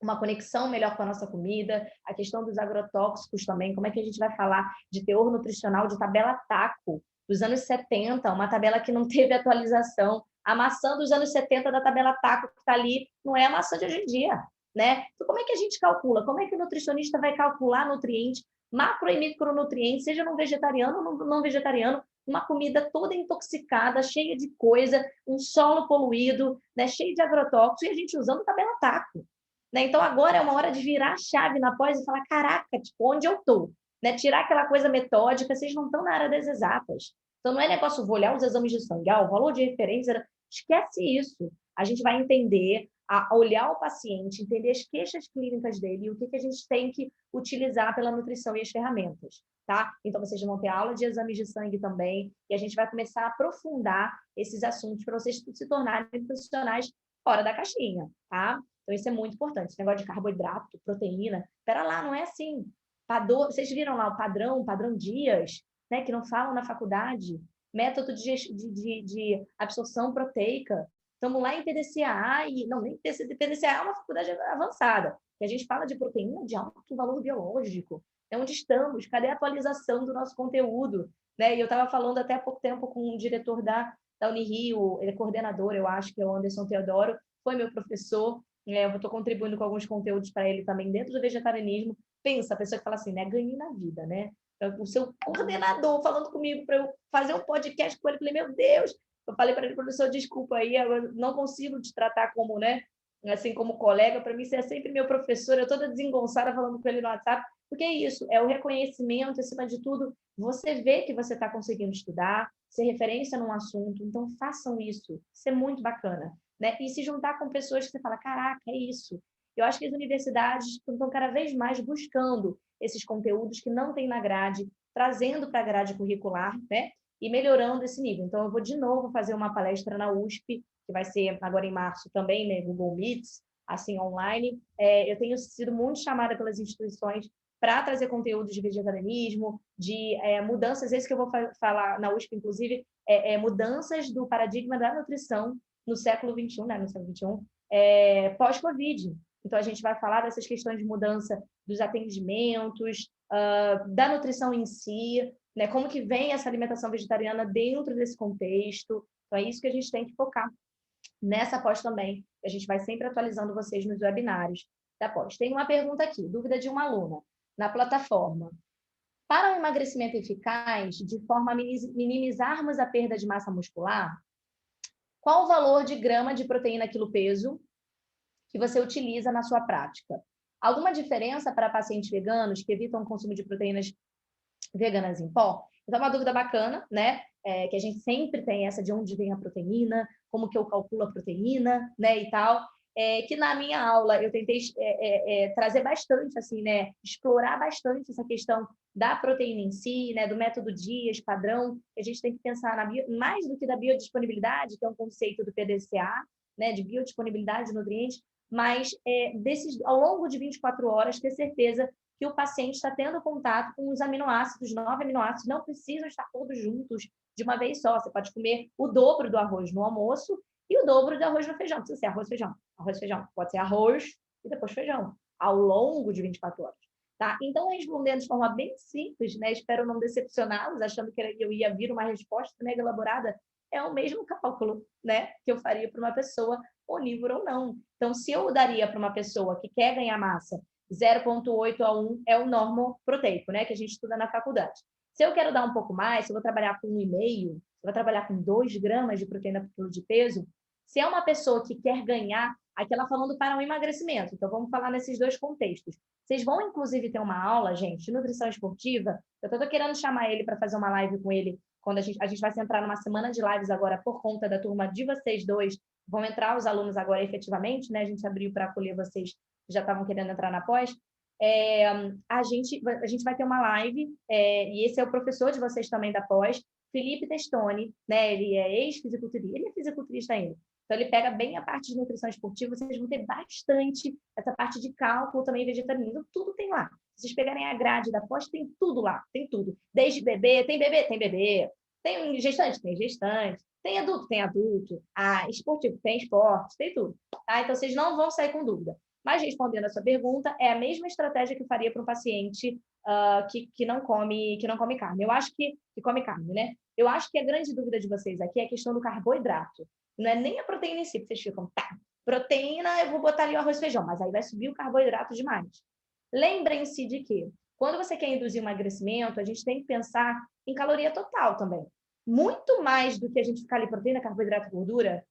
uma conexão melhor com a nossa comida, a questão dos agrotóxicos também, como é que a gente vai falar de teor nutricional de tabela TACO dos anos 70, uma tabela que não teve atualização. A maçã dos anos 70 da tabela TACO que está ali não é a maçã de hoje em dia, né? Então, como é que a gente calcula? Como é que o nutricionista vai calcular nutrientes, macro e micronutrientes, seja no vegetariano ou no não vegetariano, uma comida toda intoxicada, cheia de coisa, um solo poluído, né, cheio de agrotóxicos, e a gente usando tabela TACO. Né? Então, agora é uma hora de virar a chave na pós e falar, caraca, tipo, onde eu estou? Né? Tirar aquela coisa metódica, vocês não estão na área das exatas. Então, não é negócio, vou olhar os exames de sangue, o valor de referência, esquece isso. A gente vai entender, a olhar o paciente, entender as queixas clínicas dele e o que a gente tem que utilizar pela nutrição e as ferramentas. Tá? Então, vocês vão ter aula de exames de sangue também, e a gente vai começar a aprofundar esses assuntos para vocês se tornarem profissionais fora da caixinha, tá? Então, isso é muito importante. Esse negócio de carboidrato, proteína, pera lá, não é assim. Vocês viram lá o padrão Dias, né, que não falam na faculdade, método de absorção proteica. Estamos lá em TDCA, nem TDCA é uma faculdade avançada, que a gente fala de proteína de alto valor biológico. É onde estamos? Cadê a atualização do nosso conteúdo? Né? E eu estava falando até há pouco tempo com um diretor da Unirio, ele é coordenador, eu acho que é o Anderson Teodoro, foi meu professor, eu estou contribuindo com alguns conteúdos para ele também dentro do vegetarianismo. Pensa, a pessoa que fala assim, né? Ganhei na vida, né? O seu coordenador falando comigo para eu fazer um podcast com ele, eu falei, meu Deus! Eu falei para ele, professor, desculpa aí, eu não consigo te tratar como, né? Assim, como colega, para mim você é sempre meu professor, eu toda desengonçada falando com ele no WhatsApp, porque é isso, é o reconhecimento, acima de tudo, você vê que você está conseguindo estudar, ser referência num assunto, então façam isso é muito bacana. Né? E se juntar com pessoas que você fala, caraca, é isso. Eu acho que as universidades estão cada vez mais buscando esses conteúdos que não tem na grade, trazendo para a grade curricular, né? E melhorando esse nível. Então, eu vou de novo fazer uma palestra na USP, que vai ser agora em março também, né? Google Meets, assim, online. Eu tenho sido muito chamada pelas instituições para trazer conteúdos de vegetarianismo, de mudanças, esse que eu vou falar na USP, inclusive, mudanças do paradigma da nutrição no século XXI, né, no século XXI, pós-Covid. Então, a gente vai falar dessas questões de mudança dos atendimentos, da nutrição em si, né, como que vem essa alimentação vegetariana dentro desse contexto. Então, é isso que a gente tem que focar nessa pós também. A gente vai sempre atualizando vocês nos webinários da pós. Tem uma pergunta aqui, dúvida de uma aluna, na plataforma. Para o emagrecimento eficaz, de forma a minimizarmos a perda de massa muscular, qual o valor de grama de proteína quilo-peso que você utiliza na sua prática? Alguma diferença para pacientes veganos que evitam o consumo de proteínas veganas em pó? Então, é uma dúvida bacana, né? Que a gente sempre tem essa de onde vem a proteína, como que eu calculo a proteína, né? E tal. Que na minha aula eu tentei trazer bastante, assim, né? Explorar bastante essa questão da proteína em si, né? Do método Dias, padrão. A gente tem que pensar mais do que da biodisponibilidade, que é um conceito do PDCA, né? De biodisponibilidade de nutrientes, mas ao longo de 24 horas, ter certeza que o paciente está tendo contato com os aminoácidos, 9 aminoácidos, não precisam estar todos juntos de uma vez só. Você pode comer o dobro do arroz no almoço e o dobro do arroz no feijão. Não precisa ser arroz, feijão. Arroz, feijão. Pode ser arroz e depois feijão, ao longo de 24 horas. Tá? Então, respondendo de forma bem simples, né? Espero não decepcioná-los, achando que eu ia vir uma resposta mega elaborada, é o mesmo cálculo, né? Que eu faria para uma pessoa onívora ou não. Então, se eu daria para uma pessoa que quer ganhar massa 0,8 a 1 é o normo proteico, né? Que a gente estuda na faculdade. Se eu quero dar um pouco mais, se eu vou trabalhar com 1,5, se eu vou trabalhar com 2 gramas de proteína por quilo de peso, se é uma pessoa que quer ganhar, aqui ela falando para um emagrecimento, então vamos falar nesses dois contextos. Vocês vão, inclusive, ter uma aula, gente, de nutrição esportiva. Eu estou querendo chamar ele para fazer uma live com ele, quando a gente vai entrar numa semana de lives agora por conta da turma de vocês dois. Vão entrar os alunos agora efetivamente, né? A gente abriu para acolher vocês que já estavam querendo entrar na pós. A gente vai ter uma live, e esse é o professor de vocês também da pós, Felipe Testoni, né? Ele é ex-fisiculturista, ele é fisiculturista ainda. Então, ele pega bem a parte de nutrição esportiva, vocês vão ter bastante essa parte de cálculo também vegetarianismo, tudo tem lá. Se vocês pegarem a grade da pós, tem tudo lá, tem tudo. Desde bebê, tem gestante, tem adulto, esportivo, tem esporte, tem tudo. Tá? Então, vocês não vão sair com dúvida. Mas, respondendo a sua pergunta, é a mesma estratégia que eu faria para um paciente que não come carne. Eu acho que come carne, né? Eu acho que a grande dúvida de vocês aqui é a questão do carboidrato. Não é nem a proteína em si, que vocês ficam, proteína, eu vou botar ali o arroz e feijão, mas aí vai subir o carboidrato demais. Lembrem-se de que, quando você quer induzir um emagrecimento, a gente tem que pensar em caloria total também. Muito mais do que a gente ficar ali proteína, carboidrato, gordura,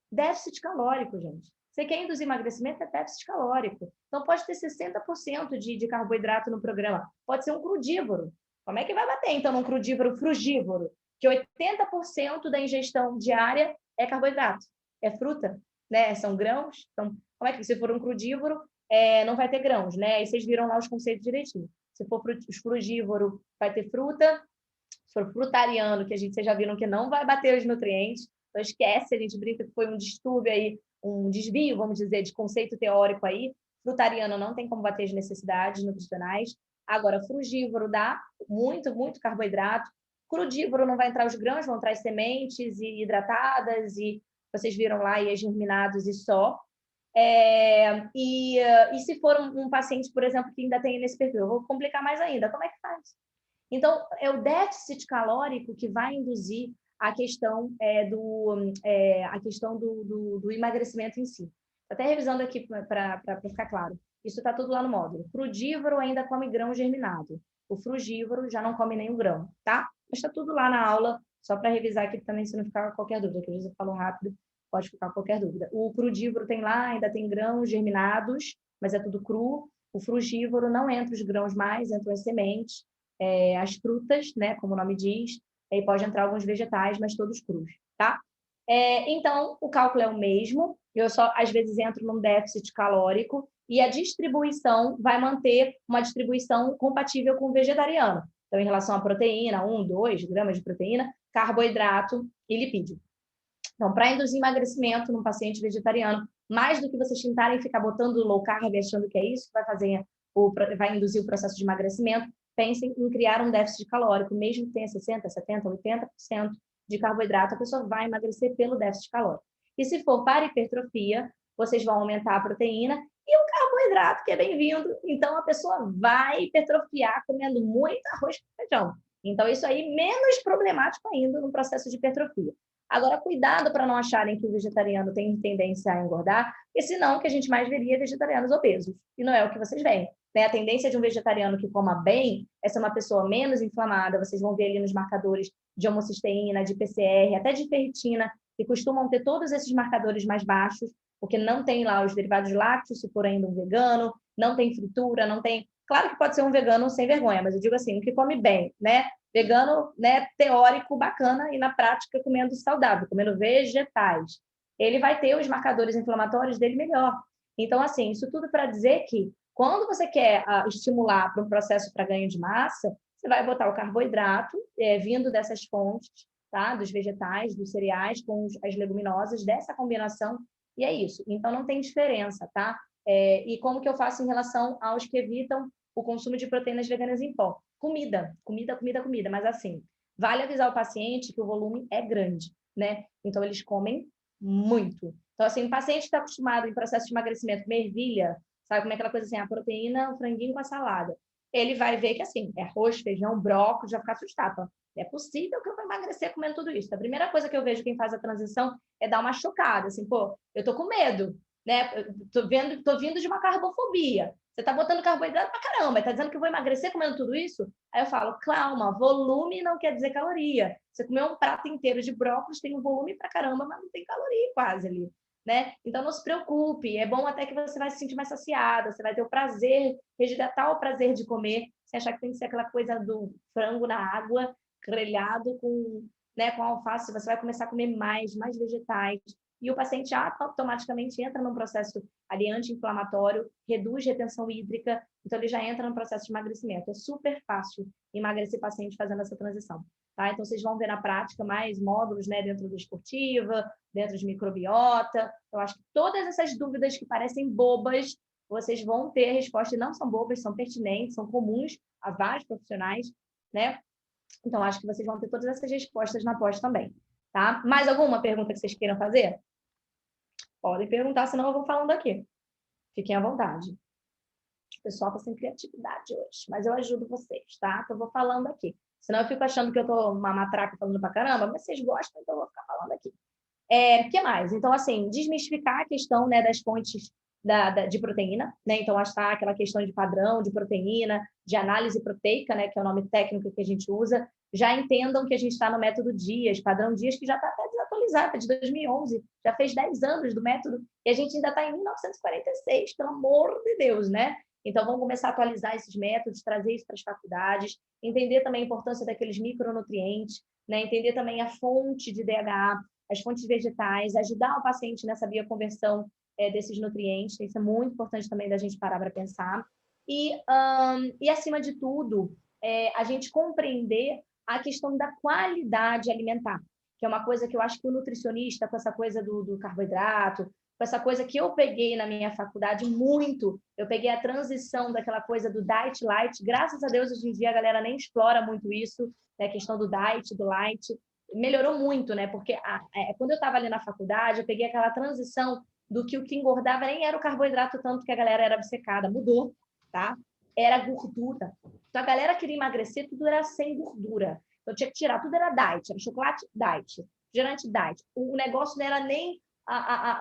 déficit calórico, gente. Você quer induzir emagrecimento, é déficit calórico. Então, pode ter 60% de carboidrato no programa. Pode ser um crudívoro. Como é que vai bater, então, num crudívoro frugívoro? Que 80% da ingestão diária é carboidrato, é fruta, né? São grãos. Então, como é que se for um crudívoro, não vai ter grãos, né? E vocês viram lá os conceitos direitinho. Se for frugívoro, vai ter fruta. Se for frutariano, que vocês já viram que não vai bater os nutrientes. Então, esquece, a gente brinca que foi um distúrbio aí, um desvio, vamos dizer, de conceito teórico aí. Frutariano não tem como bater as necessidades nutricionais. Agora, frugívoro dá muito, muito carboidrato. Crudívoro não vai entrar os grãos, vão entrar as sementes e hidratadas, e vocês viram lá, e as germinados e só. E se for um paciente, por exemplo, que ainda tem nesse perfil, eu vou complicar mais ainda, como é que faz? Então, é o déficit calórico que vai induzir a questão do emagrecimento em si. Até revisando aqui para ficar claro. Isso está tudo lá no módulo. O crudívoro ainda come grão germinado. O frugívoro já não come nenhum grão, tá? Mas está tudo lá na aula, só para revisar aqui também, se não ficar qualquer dúvida, que às vezes eu falo rápido, pode ficar qualquer dúvida. O crudívoro tem lá, ainda tem grãos germinados, mas é tudo cru. O frugívoro não entra os grãos mais, entram as sementes, as frutas, né, como o nome diz, e pode entrar alguns vegetais, mas todos crus, tá? Então, o cálculo é o mesmo, eu só, às vezes, entro num déficit calórico, e a distribuição vai manter uma distribuição compatível com o vegetariano. Então, em relação à proteína, 1, 2 gramas de proteína, carboidrato e lipídio. Então, para induzir emagrecimento num paciente vegetariano, mais do que vocês tentarem ficar botando low carb achando que é isso que vai fazer vai induzir o processo de emagrecimento, pensem em criar um déficit calórico, mesmo que tenha 60%, 70%, 80% de carboidrato, a pessoa vai emagrecer pelo déficit calórico. E se for para hipertrofia, vocês vão aumentar a proteína e o carboidrato, que é bem-vindo. Então, a pessoa vai hipertrofiar comendo muito arroz com feijão. Então, isso aí menos problemático ainda no processo de hipertrofia. Agora, cuidado para não acharem que o vegetariano tem tendência a engordar, porque senão o que a gente mais veria é vegetarianos obesos. E não é o que vocês veem. Né? A tendência de um vegetariano que coma bem é ser uma pessoa menos inflamada. Vocês vão ver ali nos marcadores de homocisteína, de PCR, até de ferritina, que costumam ter todos esses marcadores mais baixos, porque não tem lá os derivados lácteos, se for ainda um vegano, não tem fritura, não tem... Claro que pode ser um vegano sem vergonha, mas eu digo assim, o que come bem, né? Vegano, né, teórico, bacana, e na prática comendo saudável, comendo vegetais. Ele vai ter os marcadores inflamatórios dele melhor. Então, assim, isso tudo para dizer que quando você quer estimular para um processo para ganho de massa, você vai botar o carboidrato vindo dessas fontes, tá? Dos vegetais, dos cereais, com as leguminosas, dessa combinação, e é isso. Então, não tem diferença, tá? E como que eu faço em relação aos que evitam o consumo de proteínas veganas em pó? Comida, mas assim, vale avisar o paciente que o volume é grande, né? Então, eles comem muito. Então, assim, o paciente está acostumado em processo de emagrecimento, comer ervilha, sabe como é aquela coisa assim, a proteína, o franguinho com a salada. Ele vai ver que, assim, é arroz, feijão, brócolis, já ficar assustado. É possível que eu vou emagrecer comendo tudo isso. A primeira coisa que eu vejo quem faz a transição é dar uma chocada, assim, pô, eu tô com medo, né? Eu tô vindo de uma carbofobia. Você tá botando carboidrato pra caramba, tá dizendo que eu vou emagrecer comendo tudo isso? Aí eu falo, calma, volume não quer dizer caloria. Você comeu um prato inteiro de brócolis, tem um volume pra caramba, mas não tem caloria quase ali. Né? Então, não se preocupe, é bom até que você vai se sentir mais saciada, você vai ter o prazer, resgatar o prazer de comer, sem achar que tem que ser aquela coisa do frango na água, grelhado com, né, com alface, você vai começar a comer mais vegetais, e o paciente automaticamente entra num processo ali anti-inflamatório, reduz retenção hídrica, então ele já entra no processo de emagrecimento. É super fácil emagrecer paciente fazendo essa transição. Tá? Então, vocês vão ver na prática mais módulos, né, dentro do esportiva, dentro de microbiota. Eu acho que todas essas dúvidas que parecem bobas, vocês vão ter resposta, e não são bobas, são pertinentes, são comuns a vários profissionais, né? Então, acho que vocês vão ter todas essas respostas na pós também, tá? Mais alguma pergunta que vocês queiram fazer? Podem perguntar, senão eu vou falando aqui. Fiquem à vontade. O pessoal está sem criatividade hoje, mas eu ajudo vocês, tá? Então, eu vou falando aqui. Senão eu fico achando que eu tô uma matraca falando pra caramba, mas vocês gostam, então eu vou ficar falando aqui. O que mais? Então, assim, desmistificar a questão, né, das fontes de proteína, né? Então, achar aquela questão de padrão de proteína, de análise proteica, né, que é o nome técnico que a gente usa. Já entendam que a gente está no método Dias, padrão Dias, que já está até desatualizado, é de 2011, já fez 10 anos do método, e a gente ainda está em 1946, pelo amor de Deus, né? Então, vamos começar a atualizar esses métodos, trazer isso para as faculdades, entender também a importância daqueles micronutrientes, né? Entender também a fonte de DHA, as fontes vegetais, ajudar o paciente nessa bioconversão desses nutrientes, isso é muito importante também da gente parar para pensar. E, acima de tudo, a gente compreender a questão da qualidade alimentar, que é uma coisa que eu acho que o nutricionista, com essa coisa do carboidrato, com essa coisa que eu peguei na minha faculdade muito, eu peguei a transição daquela coisa do diet light, graças a Deus hoje em dia a galera nem explora muito isso, né, a questão do diet, do light, melhorou muito, né, porque quando eu estava ali na faculdade, eu peguei aquela transição do que o que engordava nem era o carboidrato tanto que a galera era obcecada, mudou, tá? Era gordura. Então a galera queria emagrecer, tudo era sem gordura. Então tinha que tirar, tudo era diet, era chocolate diet, refrigerante diet. O negócio não era nem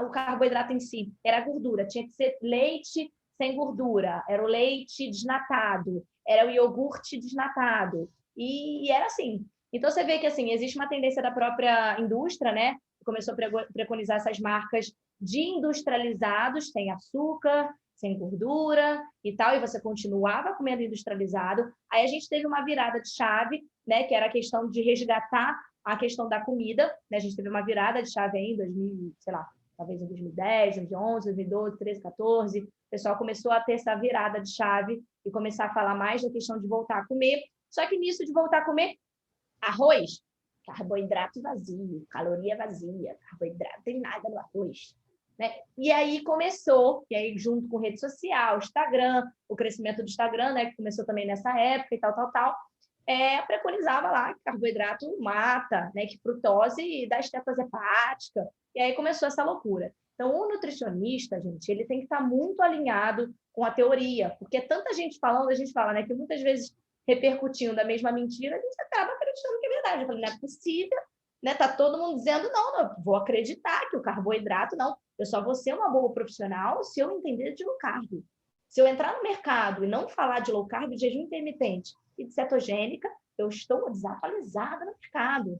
o carboidrato em si, era a gordura. Tinha que ser leite sem gordura, era o leite desnatado, era o iogurte desnatado. E era assim. Então, você vê que assim, existe uma tendência da própria indústria, né? Que começou a preconizar essas marcas de industrializados, sem açúcar, sem gordura e tal, e você continuava comendo industrializado. Aí a gente teve uma virada de chave, né? Que era a questão de resgatar a questão da comida, né? A gente teve uma virada de chave aí em 2000, sei lá, talvez em 2010, 2011, 2012, 13, 14. O pessoal começou a ter essa virada de chave e começar a falar mais da questão de voltar a comer. Só que nisso de voltar a comer, arroz, carboidrato vazio, caloria vazia, carboidrato, não tem nada no arroz. né? E aí começou, e aí junto com rede social, Instagram, o crescimento do Instagram, né, que começou também nessa época e tal, preconizava lá que carboidrato mata, né, que frutose dá estetose hepática, e aí começou essa loucura. Então, o nutricionista, gente, ele tem que estar muito alinhado com a teoria, porque tanta gente falando, a gente fala, né, que muitas vezes repercutindo a mesma mentira, a gente acaba acreditando que é verdade. Eu falei, não é possível, né? Tá todo mundo dizendo, não, vou acreditar que o carboidrato, não, eu só vou ser uma boa profissional se eu entender de low carb. Se eu entrar no mercado e não falar de low carb, de jejum intermitente e de cetogênica, eu estou desatualizada no mercado.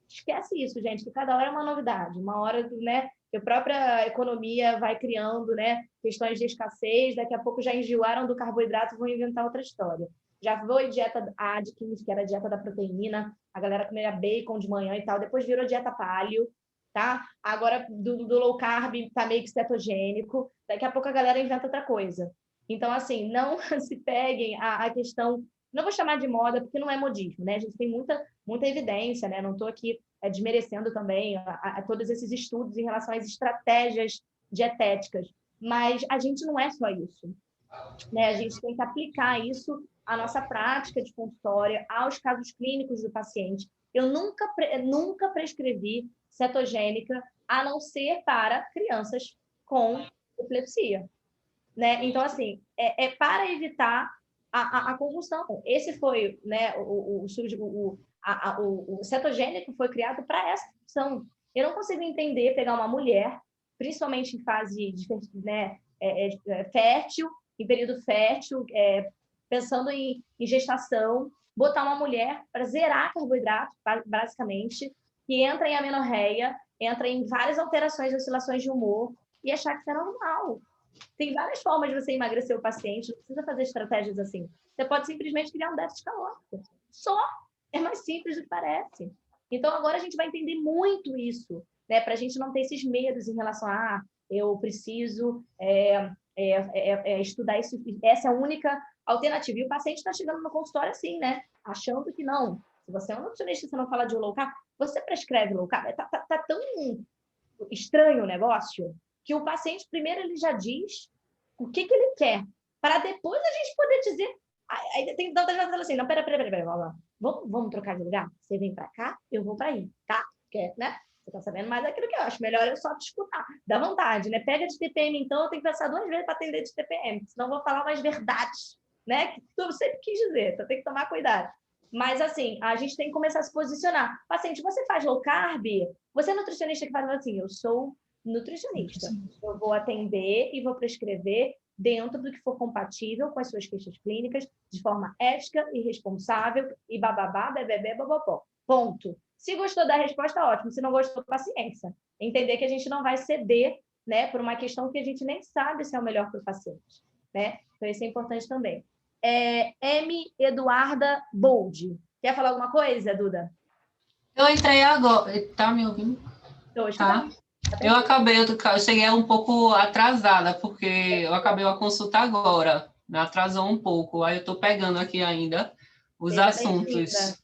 Esquece isso, gente, que cada hora é uma novidade. Uma hora, né, que a própria economia vai criando, né, questões de escassez, daqui a pouco já enjoaram do carboidrato e vão inventar outra história. Já foi dieta Atkins, que era a dieta da proteína, a galera comia bacon de manhã e tal, depois virou dieta paleo, tá? Agora do low carb tá meio que cetogênico, daqui a pouco a galera inventa outra coisa. Então, assim, não se peguem a questão, não vou chamar de moda, porque não é modismo, né? A gente tem muita evidência, né? Não estou aqui desmerecendo também a todos esses estudos em relação às estratégias dietéticas, mas a gente não é só isso, né? A gente tem que aplicar isso à nossa prática de consultório, aos casos clínicos do paciente. Eu nunca prescrevi cetogênica, a não ser para crianças com epilepsia, né? Então, assim, para evitar a convulsão. Esse foi, né, o cetogênico foi criado para essa função. Eu não consigo entender pegar uma mulher, principalmente em fase de, né, fértil, em período fértil, pensando em gestação, botar uma mulher para zerar carboidrato, basicamente, que entra em amenorreia, entra em várias alterações, oscilações de humor, e achar que isso é normal. Tem várias formas de você emagrecer o paciente, não precisa fazer estratégias assim. Você pode simplesmente criar um déficit calórico. Só. É mais simples do que parece. Então, agora a gente vai entender muito isso, né? Para a gente não ter esses medos em relação a eu preciso estudar isso, essa é a única alternativa. E o paciente está chegando no consultório assim, né? Achando que não. Se você é um nutricionista e você não fala de low carb, você prescreve low carb. Tá tão estranho o negócio que o paciente, primeiro, ele já diz o que ele quer, para depois a gente poder dizer. Aí tem tantas vezes assim, não, pera, vamos trocar de lugar? Você vem para cá, eu vou para aí, tá? Porque, né? Você tá sabendo mais daquilo que eu acho. Melhor eu só te escutar. Dá vontade, né? Pega de TPM, então, eu tenho que pensar 2 vezes para atender de TPM, senão eu vou falar umas verdades, né? Que tu sempre quis dizer, então tem que tomar cuidado. Mas, assim, a gente tem que começar a se posicionar. Paciente, você faz low carb? Você é nutricionista que fala assim, eu sou nutricionista. Eu vou atender e vou prescrever dentro do que for compatível com as suas queixas clínicas, de forma ética e responsável, e bababá, bebê, babopó. Ponto. Se gostou da resposta, ótimo. Se não gostou, paciência. Entender que a gente não vai ceder, né, por uma questão que a gente nem sabe se é o melhor para o paciente, né? Então, isso é importante também. M. Eduarda Bold. Quer falar alguma coisa, Duda? Eu entrei agora. Tá me ouvindo? Tá. Eu cheguei um pouco atrasada, porque eu acabei a consulta agora. Me atrasou um pouco. Aí eu estou pegando aqui ainda os assuntos.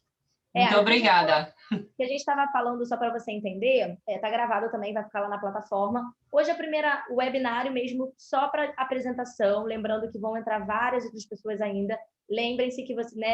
Muito obrigada. Que a gente estava falando, só para você entender, está gravado também, vai ficar lá na plataforma. Hoje o webinário mesmo, só para apresentação, lembrando que vão entrar várias outras pessoas ainda. Lembrem-se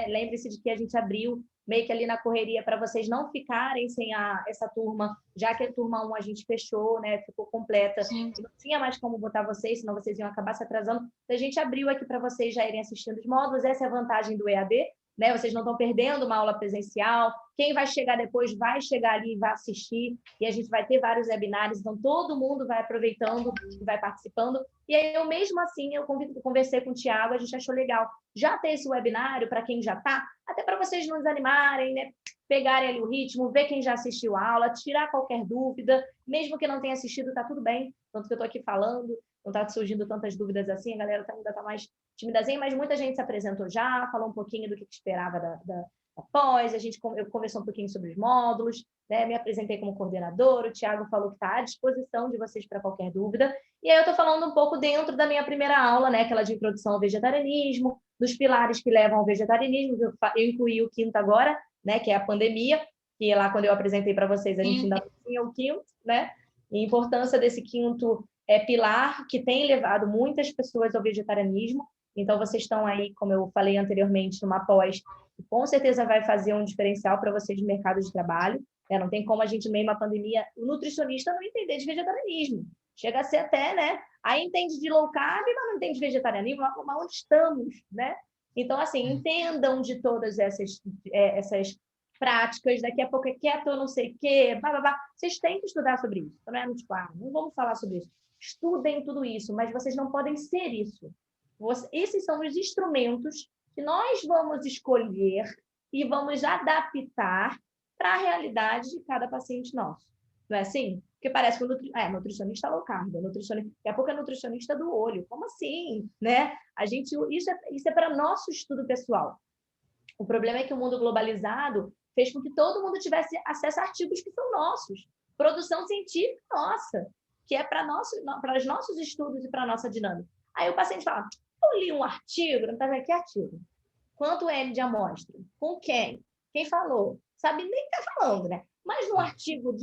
lembre-se de que a gente abriu meio que ali na correria para vocês não ficarem sem essa turma, já que a turma 1 a gente fechou, né, ficou completa. Sim. Não tinha mais como botar vocês, senão vocês iam acabar se atrasando. Então, a gente abriu aqui para vocês já irem assistindo os módulos. Essa é a vantagem do EAD, né? Vocês não estão perdendo uma aula presencial. Quem vai chegar depois vai chegar ali e vai assistir. E a gente vai ter vários webinários, então todo mundo vai aproveitando e vai participando. E aí, eu mesmo assim, eu conversei com o Thiago, a gente achou legal já ter esse webinário para quem já está, até para vocês não desanimarem, né? Pegarem ali o ritmo, ver quem já assistiu a aula, tirar qualquer dúvida, mesmo que não tenha assistido, está tudo bem. Tanto que eu estou aqui falando, não está surgindo tantas dúvidas assim, a galera ainda está mais timidazinha, mas muita gente se apresentou já, falou um pouquinho do que esperava da pós, eu conversou um pouquinho sobre os módulos, né? Me apresentei como coordenadora, o Thiago falou que está à disposição de vocês para qualquer dúvida, e aí eu estou falando um pouco dentro da minha primeira aula, né? Aquela de introdução ao vegetarianismo, dos pilares que levam ao vegetarianismo, eu incluí o 5º agora, né? Que é a pandemia, que lá quando eu apresentei para vocês, a gente ainda não tinha o 5º, né? E a importância desse 5º é pilar que tem levado muitas pessoas ao vegetarianismo. Então, vocês estão aí, como eu falei anteriormente, numa pós, que com certeza vai fazer um diferencial para vocês no mercado de trabalho. Né? Não tem como a gente, meio uma pandemia, o nutricionista não entender de vegetarianismo. Chega a ser até, né? Aí entende de low carb, mas não entende de vegetarianismo, mas onde estamos, né? Então, assim, entendam de todas essas práticas, daqui a pouco é keto, não sei o quê, blá, blá, blá. Vocês têm que estudar sobre isso. Então, não é tipo, não vamos falar sobre isso. Estudem tudo isso, mas vocês não podem ser isso. Esses são os instrumentos que nós vamos escolher e vamos adaptar para a realidade de cada paciente nosso. Não é assim? Porque parece que o nutricionista low carb, daqui a pouco é nutricionista do olho. Como assim? Né? Isso é para nosso estudo pessoal. O problema é que o mundo globalizado fez com que todo mundo tivesse acesso a artigos que são nossos. Produção científica nossa, que é para os nossos estudos e para a nossa dinâmica. Aí o paciente fala, eu li um artigo, não está vendo que artigo? Quanto N de amostra? Com quem? Quem falou? Sabe nem o que está falando, né? Mas no artigo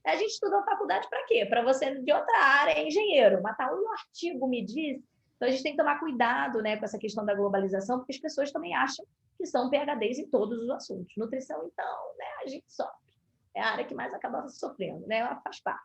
a gente estudou faculdade para quê? Para você de outra área, é engenheiro. Mas um artigo me diz. Então, a gente tem que tomar cuidado, né, com essa questão da globalização, porque as pessoas também acham que são PhDs em todos os assuntos. Nutrição, então, né, a gente sofre. É a área que mais acaba sofrendo, né? Ela faz parte.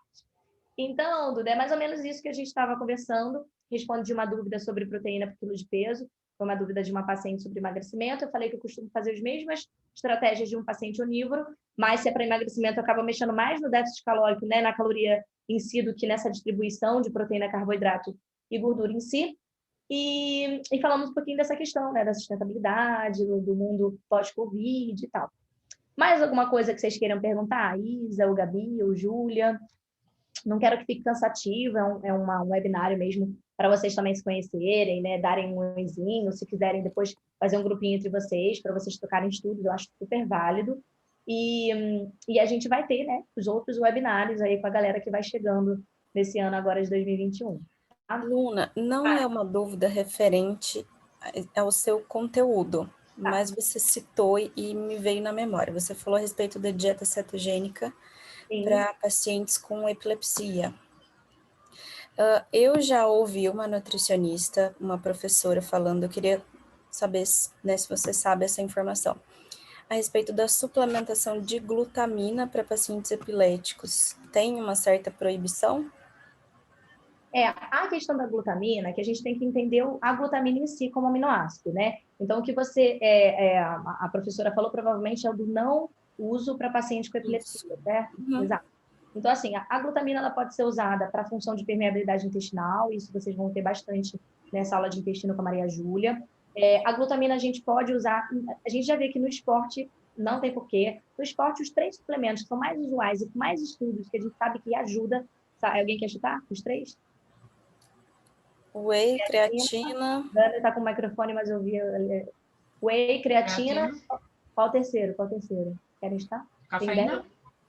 Então, Duda, é mais ou menos isso que a gente estava conversando. Respondi uma dúvida sobre proteína por quilo de peso. Foi uma dúvida de uma paciente sobre emagrecimento. Eu falei que eu costumo fazer as mesmas estratégias de um paciente onívoro, mas se é para emagrecimento, eu acabo mexendo mais no déficit calórico, né, na caloria em si, do que nessa distribuição de proteína, carboidrato e gordura em si. E falamos um pouquinho dessa questão, né, da sustentabilidade, do mundo pós-Covid e tal. Mais alguma coisa que vocês queiram perguntar? A Isa, o Gabi, ou Júlia? Não quero que fique cansativo, é um webinário mesmo para vocês também se conhecerem, né, darem um oizinho, se quiserem depois fazer um grupinho entre vocês, para vocês tocarem estudos, eu acho super válido. E a gente vai ter, né, os outros webinários aí com a galera que vai chegando nesse ano agora de 2021. Luna, não é uma dúvida referente ao seu conteúdo, mas você citou e me veio na memória. Você falou a respeito da dieta cetogênica para pacientes com epilepsia. Eu já ouvi uma nutricionista, uma professora falando, eu queria saber, né, se você sabe essa informação, a respeito da suplementação de glutamina para pacientes epiléticos. Tem uma certa proibição? A questão da glutamina, que a gente tem que entender a glutamina em si como aminoácido, né? Então, o que a professora falou provavelmente é o do não uso para paciente com epilepsia, certo? Exato. Então, assim, a glutamina ela pode ser usada para a função de permeabilidade intestinal, isso vocês vão ter bastante nessa aula de intestino com a Maria Júlia. A glutamina a gente pode usar, a gente já vê que no esporte não tem porquê. No esporte, os 3 suplementos que são mais usuais e com mais estudos que a gente sabe que ajuda, sabe? Alguém quer chutar os 3? Whey, creatina. Dani está com o microfone, mas eu vi. Whey, creatina. Qual o terceiro? Querem estar? Cafeína?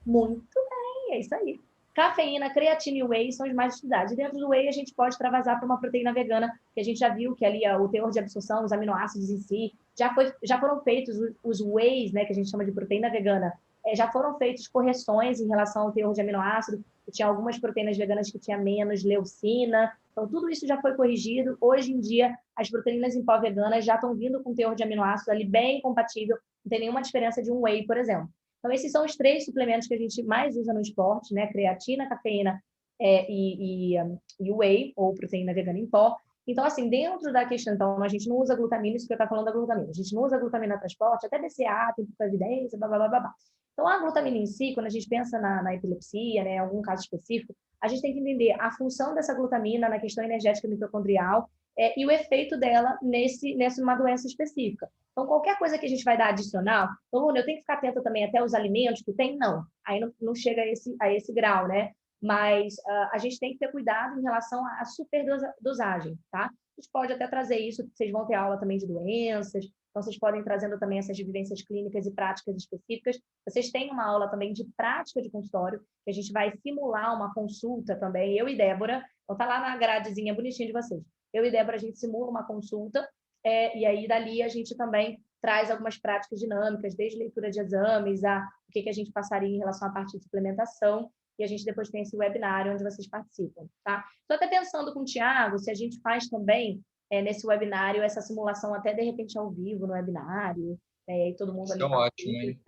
Muito bem, é isso aí. Cafeína, creatina e whey são os mais estudados. E dentro do whey a gente pode extravasar para uma proteína vegana, que a gente já viu que ali o teor de absorção, os aminoácidos em si, já foram feitos os wheys, né, que a gente chama de proteína vegana, já foram feitas correções em relação ao teor de aminoácido. Tinha algumas proteínas veganas que tinha menos leucina. Então, tudo isso já foi corrigido. Hoje em dia, as proteínas em pó veganas já estão vindo com teor de aminoácido ali bem compatível. Não tem nenhuma diferença de um whey, por exemplo. Então, esses são os 3 suplementos que a gente mais usa no esporte, né? Creatina, cafeína e whey, ou proteína vegana em pó. Então, assim, dentro da questão, então, a gente não usa glutamina, isso que eu estou falando da glutamina. A gente não usa glutamina no transporte, até BCA, tem pouca evidência, blá, blá, blá, blá. Então, a glutamina em si, quando a gente pensa na epilepsia, né, em algum caso específico, a gente tem que entender a função dessa glutamina na questão energética mitocondrial e o efeito dela nessa doença específica. Então, qualquer coisa que a gente vai dar adicional, então, eu tenho que ficar atenta também até os alimentos que tem? Não. Aí não chega a esse grau, né? Mas a gente tem que ter cuidado em relação à superdosagem, tá? A gente pode até trazer isso, vocês vão ter aula também de doenças, então vocês podem ir trazendo também essas vivências clínicas e práticas específicas. Vocês têm uma aula também de prática de consultório, que a gente vai simular uma consulta também, eu e Débora, então tá lá na gradezinha bonitinha de vocês. Eu e Débora, a gente simula uma consulta, e aí dali a gente também traz algumas práticas dinâmicas, desde leitura de exames, o que a gente passaria em relação à parte de suplementação, e a gente depois tem esse webinário onde vocês participam, tá? Estou até pensando com o Thiago se a gente faz também nesse webinário essa simulação até de repente ao vivo no webinário, e todo mundo ali ótimo, hein?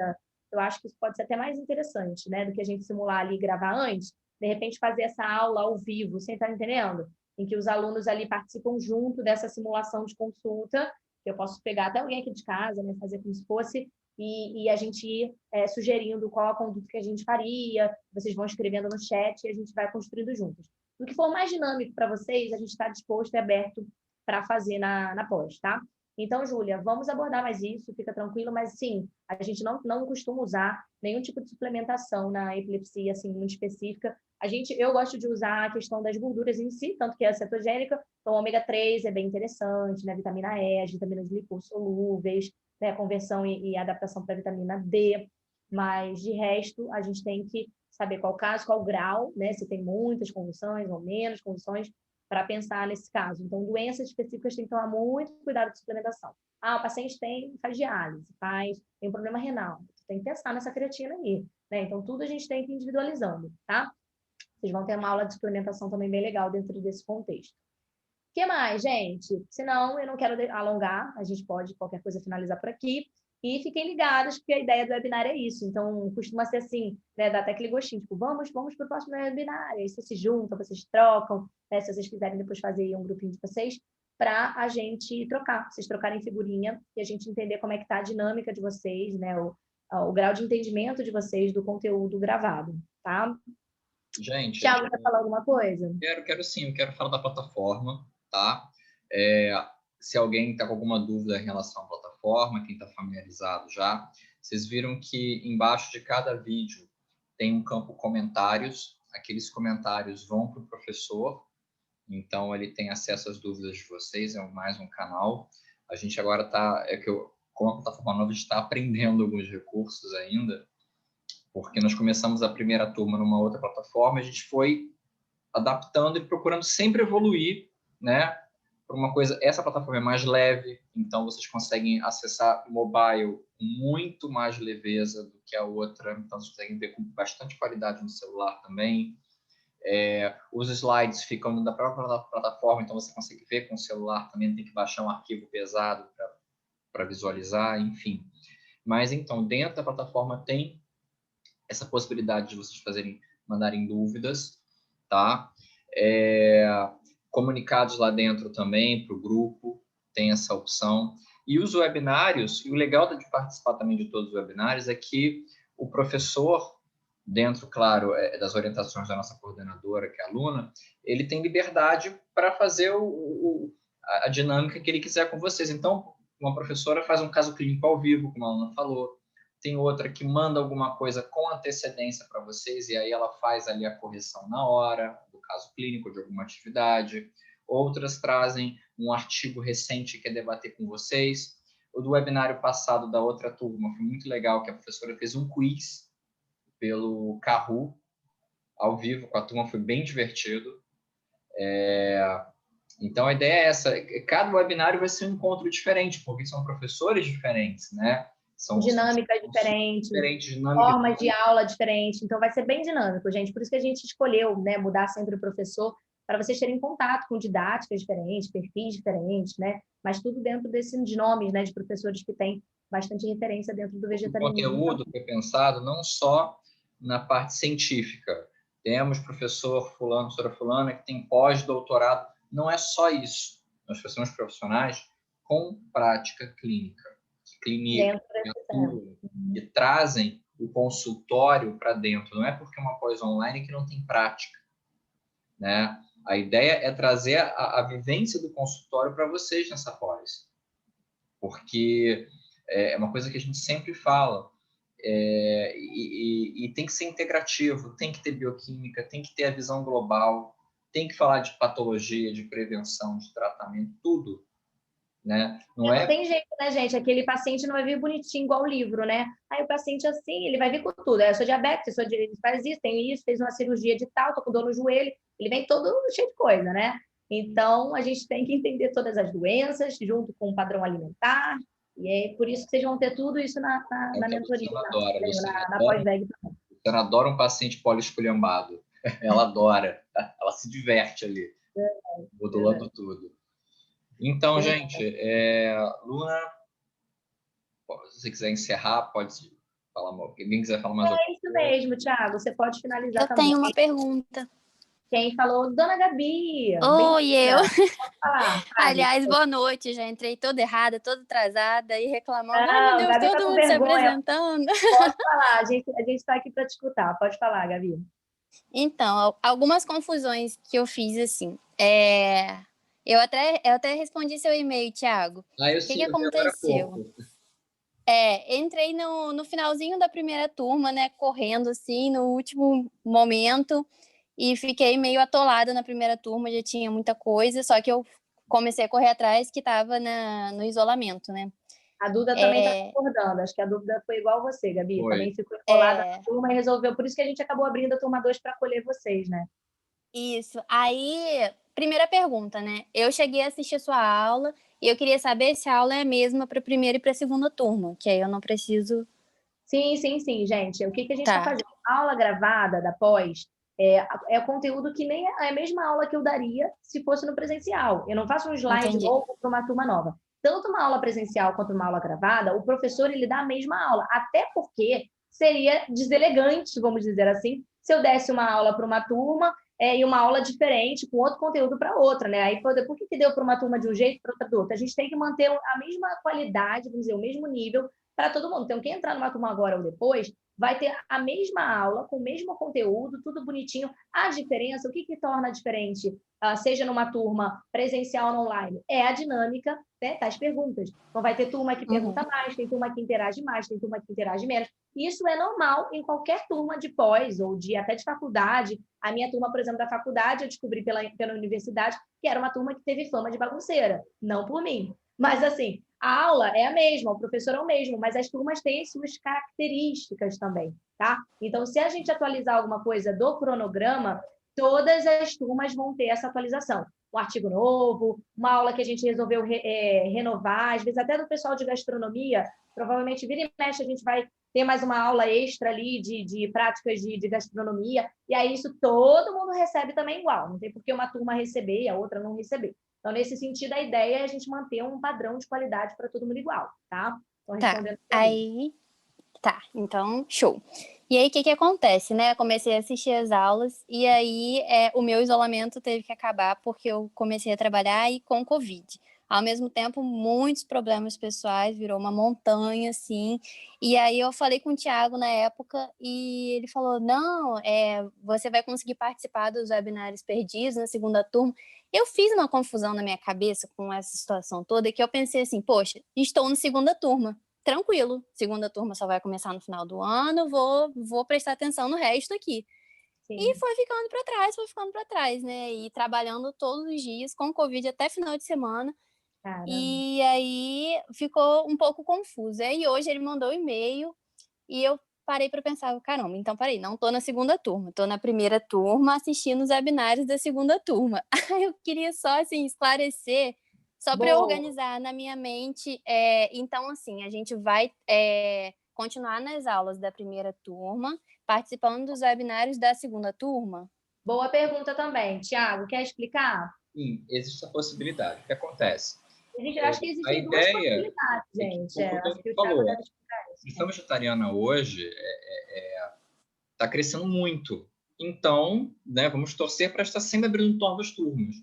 Eu acho que isso pode ser até mais interessante, né, do que a gente simular ali e gravar antes, de repente fazer essa aula ao vivo, você está entendendo? Em que os alunos ali participam junto dessa simulação de consulta, que eu posso pegar até alguém aqui de casa, né, fazer como se fosse, e a gente ir sugerindo qual a conduta que a gente faria, vocês vão escrevendo no chat e a gente vai construindo juntos. O que for mais dinâmico para vocês, a gente está disposto e aberto para fazer na pós, tá? Então, Júlia, vamos abordar mais isso, fica tranquilo, mas sim, a gente não costuma usar nenhum tipo de suplementação na epilepsia, assim, muito específica. Eu gosto de usar a questão das gorduras em si, tanto que é cetogênica, então ômega 3 é bem interessante, né? Vitamina E, as vitaminas lipossolúveis, né? Conversão e adaptação para a vitamina D, mas de resto, a gente tem que saber qual caso, qual grau, né? Se tem muitas convulsões ou menos convulsões, para pensar nesse caso. Então, doenças específicas tem que tomar muito cuidado com suplementação. O paciente faz diálise, tem um problema renal. Tem que pensar nessa creatina aí, né? Então, tudo a gente tem que ir individualizando, tá? Vocês vão ter uma aula de suplementação também bem legal dentro desse contexto. O que mais, gente? Senão, eu não quero alongar, a gente pode, qualquer coisa, finalizar por aqui. E fiquem ligados, porque a ideia do webinar é isso. Então, costuma ser assim, né? Dá até aquele gostinho, tipo, vamos para o próximo webinar. Aí vocês se juntam, vocês trocam, né? Se vocês quiserem depois fazer um grupinho de vocês, para a gente trocar, vocês trocarem figurinha e a gente entender como é que está a dinâmica de vocês, né? O grau de entendimento de vocês do conteúdo gravado, tá? Gente, Thiago, quer falar alguma coisa? Quero sim, eu quero falar da plataforma, tá? Se alguém está com alguma dúvida em relação à plataforma, quem está familiarizado já, vocês viram que embaixo de cada vídeo tem um campo comentários, aqueles comentários vão para o professor, então ele tem acesso às dúvidas de vocês, é mais um canal. A gente agora está, como a plataforma nova, a gente está aprendendo alguns recursos ainda, porque nós começamos a primeira turma numa outra plataforma, a gente foi adaptando e procurando sempre evoluir, né? Por uma coisa, essa plataforma é mais leve, então vocês conseguem acessar o mobile com muito mais leveza do que a outra, então vocês conseguem ver com bastante qualidade no celular também. Os slides ficam da própria plataforma, então você consegue ver com o celular também, tem que baixar um arquivo pesado para visualizar, enfim. Mas então, dentro da plataforma tem essa possibilidade de vocês mandarem dúvidas, tá? Comunicados lá dentro também para o grupo, tem essa opção. E os webinários, e o legal de participar também de todos os webinários é que o professor, dentro, claro, das orientações da nossa coordenadora, que é a Luna, ele tem liberdade para fazer a dinâmica que ele quiser com vocês. Então, uma professora faz um caso clínico ao vivo, como a Luna falou, tem outra que manda alguma coisa com antecedência para vocês e aí ela faz ali a correção na hora do caso clínico de alguma atividade. Outras trazem um artigo recente que quer debater com vocês. O do webinário passado da outra turma foi muito legal, que a professora fez um quiz pelo Kahoot, ao vivo com a turma, foi bem divertido. Então, a ideia é essa. Cada webinário vai ser um encontro diferente, porque são professores diferentes, né? São dinâmicas diferentes, formas de aula diferentes. Então, vai ser bem dinâmico, gente. Por isso que a gente escolheu, né, mudar sempre o professor, para vocês terem contato com didáticas diferentes, perfis diferentes, né? Mas tudo dentro desses nomes, né, de professores que têm bastante referência dentro do vegetarianismo. O conteúdo foi pensado não só na parte científica. Temos professor fulano, professora fulana, que tem pós-doutorado. Não é só isso. Nós somos profissionais com prática clínica. Que trazem o consultório para dentro. Não é porque é uma pós online que não tem prática, né? A ideia é trazer a vivência do consultório para vocês nessa pós. Porque é uma coisa que a gente sempre fala. E tem que ser integrativo, tem que ter bioquímica, tem que ter a visão global, tem que falar de patologia, de prevenção, de tratamento, tudo. Né? Não tem jeito, né, gente? Aquele paciente não vai vir bonitinho igual o livro, né? Aí o paciente assim, ele vai vir com tudo. Eu sou diabetes, faz isso, tenho isso, fez uma cirurgia de tal, tô com dor no joelho. Ele vem todo cheio de coisa, né? Então, a gente tem que entender todas as doenças, junto com o padrão alimentar. E é por isso que vocês vão ter tudo isso na mentoria, na pós-VEG também. Ela adora um paciente poliesculhambado. Ela adora. Ela se diverte ali, modulando tudo. Então, gente, Luna, se você quiser encerrar, pode falar. Quem quiser falar mais alguma coisa. Isso mesmo, Thiago. Você pode finalizar Eu também. tenho uma pergunta. Quem falou? Dona Gabi. Oi, eu. Pode falar. Aliás, boa noite. Já entrei toda errada, toda atrasada e reclamando. Ai, meu Deus, Gabi tá todo com mundo se vergonha. apresentando. Pode falar. A gente está aqui para te escutar. Pode falar, Gabi. Então, algumas confusões que eu fiz, assim. Eu até respondi seu e-mail, Thiago. O que aconteceu? Entrei no finalzinho da primeira turma, né? Correndo, assim, no último momento. E fiquei meio atolada na primeira turma, já tinha muita coisa. Só que eu comecei a correr atrás, que estava no isolamento, né? A Duda também está concordando. Acho que a Duda foi igual você, Gabi. Foi. Também ficou enrolada na turma e resolveu. Por isso que a gente acabou abrindo a turma 2 para acolher vocês, né? Isso. Aí, primeira pergunta, né? Eu cheguei a assistir a sua aula e eu queria saber se a aula é a mesma para a primeira e para a segunda turma, que aí eu não preciso... Sim, gente. O que a gente está fazendo? A aula gravada da pós é conteúdo que nem é a mesma aula que eu daria se fosse no presencial. Eu não faço um slide novo para uma turma nova. Tanto uma aula presencial quanto uma aula gravada, o professor ele dá a mesma aula. Até porque seria deselegante, vamos dizer assim, se eu desse uma aula para uma turma e uma aula diferente, com outro conteúdo para outra, né? Aí, por que deu para uma turma de um jeito e para outra do outro? A gente tem que manter a mesma qualidade, vamos dizer, o mesmo nível para todo mundo. Então, quem entrar numa turma agora ou depois vai ter a mesma aula, com o mesmo conteúdo, tudo bonitinho. A diferença, o que torna diferente, seja numa turma presencial ou online? É a dinâmica, né, das perguntas. Então, vai ter turma que pergunta mais, tem turma que interage mais, tem turma que interage menos. Isso é normal em qualquer turma de pós ou até de faculdade. A minha turma, por exemplo, da faculdade, eu descobri pela universidade que era uma turma que teve fama de bagunceira. Não por mim. Mas, assim, a aula é a mesma, o professor é o mesmo, mas as turmas têm suas características também, tá? Então, se a gente atualizar alguma coisa do cronograma, todas as turmas vão ter essa atualização. Um artigo novo, uma aula que a gente resolveu renovar, às vezes até do pessoal de gastronomia, provavelmente vira e mexe a gente vai ter mais uma aula extra ali de práticas de gastronomia, e aí isso todo mundo recebe também igual, não tem por que uma turma receber e a outra não receber. Então, nesse sentido, a ideia é a gente manter um padrão de qualidade para todo mundo igual, tá? Então, respondendo então, show. E aí, o que acontece, né? Eu comecei a assistir as aulas e aí o meu isolamento teve que acabar porque eu comecei a trabalhar e com Covid. Ao mesmo tempo, muitos problemas pessoais, virou uma montanha, assim. E aí eu falei com o Thiago na época e ele falou, não, você vai conseguir participar dos webinários perdidos na segunda turma. Eu fiz uma confusão na minha cabeça com essa situação toda que eu pensei assim, poxa, estou na segunda turma. Tranquilo, segunda turma só vai começar no final do ano, vou prestar atenção no resto aqui. Sim. E foi ficando para trás, né? E trabalhando todos os dias com Covid até final de semana. Caramba. E aí ficou um pouco confuso. E hoje ele mandou um e-mail e eu parei para pensar, caramba, então peraí, não tô na segunda turma, tô na primeira turma assistindo os webinários da segunda turma. Eu queria só, assim, esclarecer, só para eu organizar na minha mente. Então, assim, a gente vai continuar nas aulas da primeira turma, participando dos webinários da segunda turma? Boa pergunta também. Thiago, quer explicar? Sim, existe a possibilidade. O que acontece? Acho que existem duas possibilidades, gente. Acho que o Thiago deve explicar isso. A gestão vegetariana hoje está crescendo muito. Então, né, vamos torcer para estar sempre abrindo novas turmas.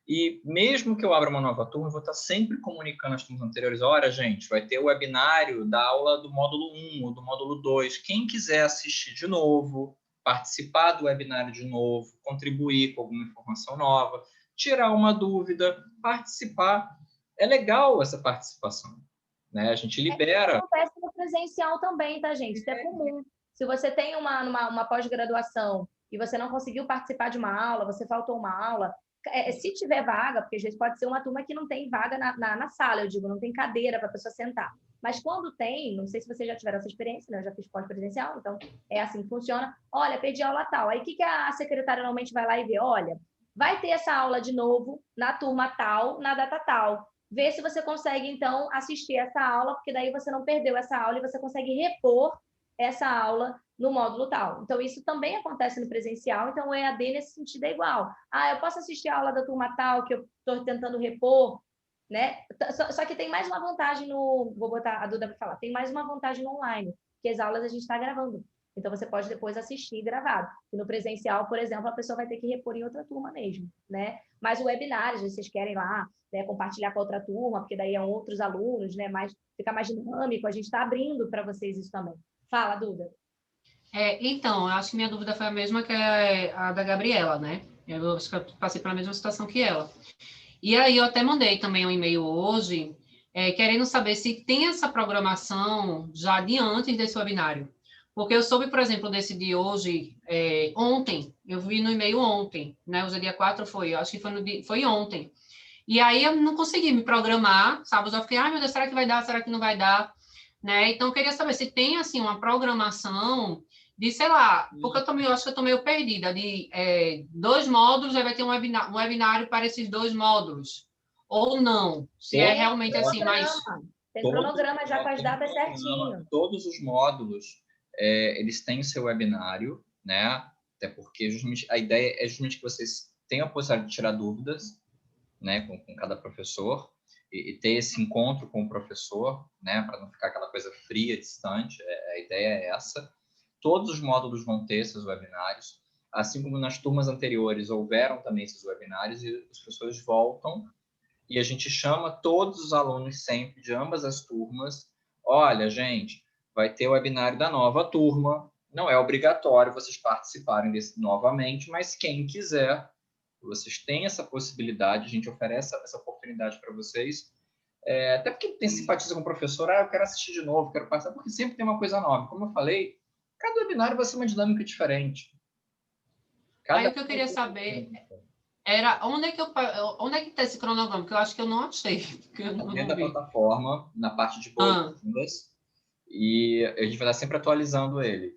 E mesmo que eu abra uma nova turma, eu vou estar sempre comunicando as turmas anteriores. Olha, gente, vai ter o webinário da aula do módulo 1 ou do módulo 2. Quem quiser assistir de novo, participar do webinário de novo, contribuir com alguma informação nova, tirar uma dúvida, participar. É legal essa participação, né? A gente libera. Isso acontece no presencial também, tá, gente? Isso é comum. Se você tem uma pós-graduação e você não conseguiu participar de uma aula, você faltou uma aula, se tiver vaga, porque às vezes pode ser uma turma que não tem vaga na sala, eu digo, não tem cadeira para a pessoa sentar. Mas quando tem, não sei se vocês já tiveram essa experiência, né? Eu já fiz pós-presencial, então é assim que funciona. Olha, perdi aula tal. Aí o que a secretária normalmente vai lá e vê? Olha, vai ter essa aula de novo na turma tal, na data tal. Vê se você consegue, então, assistir essa aula, porque daí você não perdeu essa aula e você consegue repor essa aula no módulo tal. Então, isso também acontece no presencial, então o EAD nesse sentido é igual. Eu posso assistir a aula da turma tal, que eu estou tentando repor, né? Só que tem mais uma vantagem no... Vou botar a Duda para falar. Tem mais uma vantagem no online, que as aulas a gente está gravando. Então, você pode depois assistir gravado. E no presencial, por exemplo, a pessoa vai ter que repor em outra turma mesmo, né? Mas o webinar, às vezes vocês querem lá, né, compartilhar com a outra turma, porque daí é outros alunos, né? Fica mais dinâmico. A gente está abrindo para vocês isso também. Fala, Duda. Então, eu acho que minha dúvida foi a mesma que a da Gabriela, né? Eu acho que eu passei pela mesma situação que ela. E aí eu até mandei também um e-mail hoje, querendo saber se tem essa programação já de antes desse webinário. Porque eu soube, por exemplo, desse de hoje, ontem, eu vi no e-mail ontem, né? Hoje é dia 4, acho que foi ontem. E aí eu não consegui me programar, sabe? Eu já fiquei, meu Deus, será que vai dar? Será que não vai dar? Né? Então, eu queria saber se tem, assim, uma programação de, sei lá, porque eu acho que eu estou meio perdida, de 2 módulos, aí vai ter um webinário para esses 2 módulos, ou não, se é realmente assim, mas... Tem cronograma já com as datas certinho. Todos os módulos, eles têm seu webinário, né? Até porque justamente, a ideia é justamente que vocês tenham a possibilidade de tirar dúvidas, né, com cada professor, e ter esse encontro com o professor, né, para não ficar aquela coisa fria, distante. A ideia é essa. Todos os módulos vão ter esses webinários, assim como nas turmas anteriores houveram também esses webinários, e os professores voltam e a gente chama todos os alunos sempre de ambas as turmas. Olha, gente, vai ter o webinário da nova turma, não é obrigatório vocês participarem desse novamente, mas quem quiser, vocês têm essa possibilidade, a gente oferece essa oportunidade para vocês. Até porque tem simpatiza com o professor, eu quero assistir de novo, quero passar, porque sempre tem uma coisa nova. Como eu falei, cada webinário vai ser uma dinâmica diferente. Aí o que eu queria saber era onde é que está esse cronograma, porque eu acho que eu não achei. Dentro da plataforma, na parte de boas-vindas, e a gente vai estar sempre atualizando ele.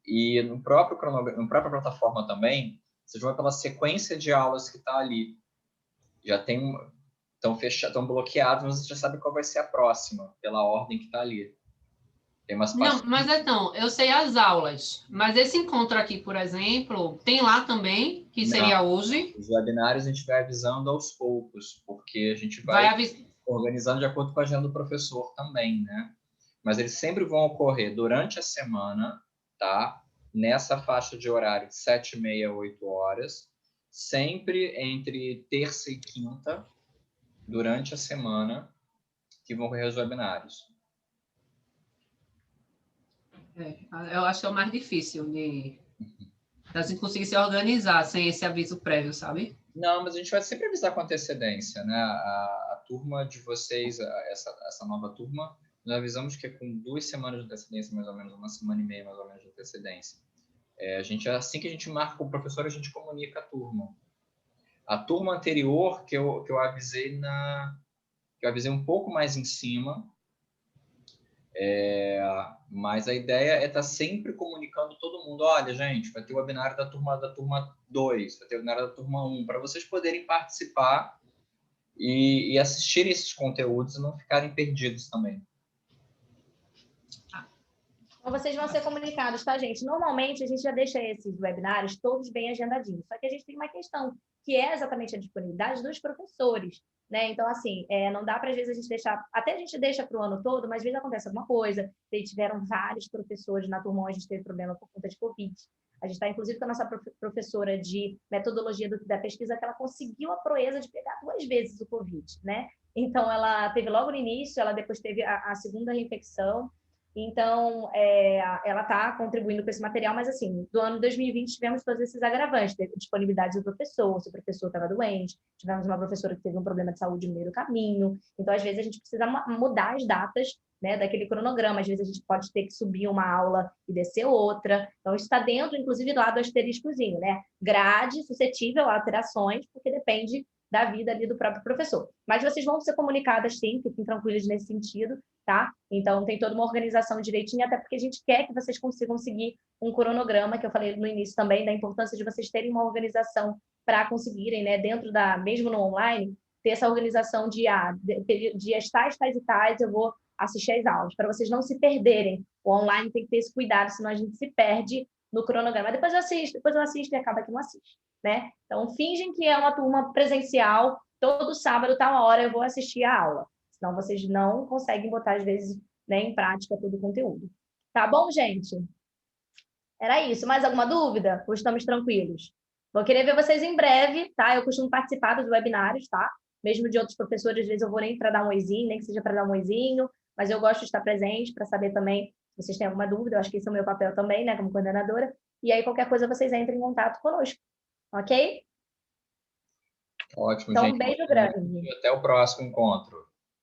E no próprio cronograma, na própria plataforma também, vocês vão pela sequência de aulas que está ali. Já tem estão bloqueados, mas você já sabe qual vai ser a próxima, pela ordem que está ali. Tem umas Não, mas então, eu sei as aulas, mas esse encontro aqui, por exemplo, tem lá também, que seria hoje? Os webinários a gente vai avisando aos poucos, porque a gente vai organizando de acordo com a agenda do professor também, né? Mas eles sempre vão ocorrer durante a semana, tá? Nessa faixa de horário de 7h30 a 8 horas, sempre entre terça e quinta, durante a semana, que vão ocorrer os webinários. Eu acho que é o mais difícil de a gente conseguir se organizar sem esse aviso prévio, sabe? Não, mas a gente vai sempre avisar com antecedência, né? A turma de vocês, essa nova turma, nós avisamos que é com 2 semanas de antecedência, mais ou menos, 1 semana e meia, mais ou menos, de antecedência. Assim que a gente marca com o professor, a gente comunica a turma. A turma anterior, que eu avisei um pouco mais em cima, mas a ideia é estar sempre comunicando todo mundo. Olha, gente, vai ter o webinário da turma 2, vai ter o webinário da turma 1, para vocês poderem participar e assistir esses conteúdos e não ficarem perdidos também. Então, vocês vão ser comunicados, tá, gente? Normalmente, a gente já deixa esses webinários todos bem agendadinhos. Só que a gente tem uma questão, que é exatamente a disponibilidade dos professores, né? Então, assim, não dá para, às vezes, a gente deixar... Até a gente deixa para o ano todo, mas às vezes acontece alguma coisa. Tiveram vários professores na turma onde a gente teve problema por conta de Covid. A gente está, inclusive, com a nossa professora de metodologia da pesquisa, que ela conseguiu a proeza de pegar 2 vezes o Covid, né? Então, ela teve logo no início, ela depois teve a segunda reinfecção. Então, ela está contribuindo com esse material, mas, assim, do ano 2020 tivemos todos esses agravantes, teve disponibilidade do professor, se o professor estava doente, tivemos uma professora que teve um problema de saúde no meio do caminho, então, às vezes, a gente precisa mudar as datas, né, daquele cronograma, às vezes a gente pode ter que subir uma aula e descer outra, então, isso está dentro, inclusive, lá do asteriscozinho, né, grade suscetível a alterações, porque depende da vida ali do próprio professor. Mas vocês vão ser comunicadas, sim, fiquem tranquilos nesse sentido, tá? Então, tem toda uma organização direitinho, até porque a gente quer que vocês consigam seguir um cronograma, que eu falei no início também, da importância de vocês terem uma organização para conseguirem, né, dentro mesmo no online, ter essa organização de dias tais e tais, eu vou assistir às aulas, para vocês não se perderem. O online tem que ter esse cuidado, senão a gente se perde no cronograma. Depois eu assisto e acaba que não assiste, né? Então, fingem que é uma turma presencial, todo sábado, tal hora, eu vou assistir a aula. Senão vocês não conseguem botar, às vezes, né, em prática todo o conteúdo. Tá bom, gente? Era isso. Mais alguma dúvida? Ou estamos tranquilos? Vou querer ver vocês em breve, tá? Eu costumo participar dos webinários, tá? Mesmo de outros professores, às vezes eu vou nem para dar um oizinho, nem que seja para dar um oizinho, mas eu gosto de estar presente para saber também se vocês têm alguma dúvida. Eu acho que esse é o meu papel também, né, como coordenadora. E aí, qualquer coisa, vocês entrem em contato conosco, ok? Ótimo, então, gente. Um beijo grande. E até o próximo encontro.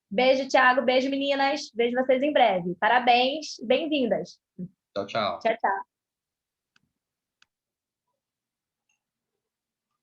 Beijo, Thiago. Beijo, meninas. Vejo vocês em breve. Parabéns. Bem-vindas. Tchau, tchau. Tchau, tchau.